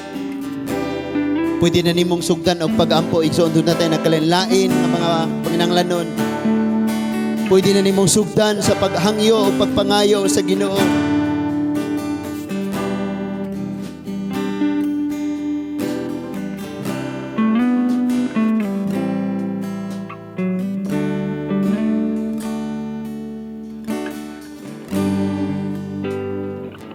pwede na nimong sugdan og pag-ampo igsoon doon natin nagkalain-lain nga mga panginahanglanon. Pwede na nimong sugdan sa paghangyo o pagpangayo sa Ginoo.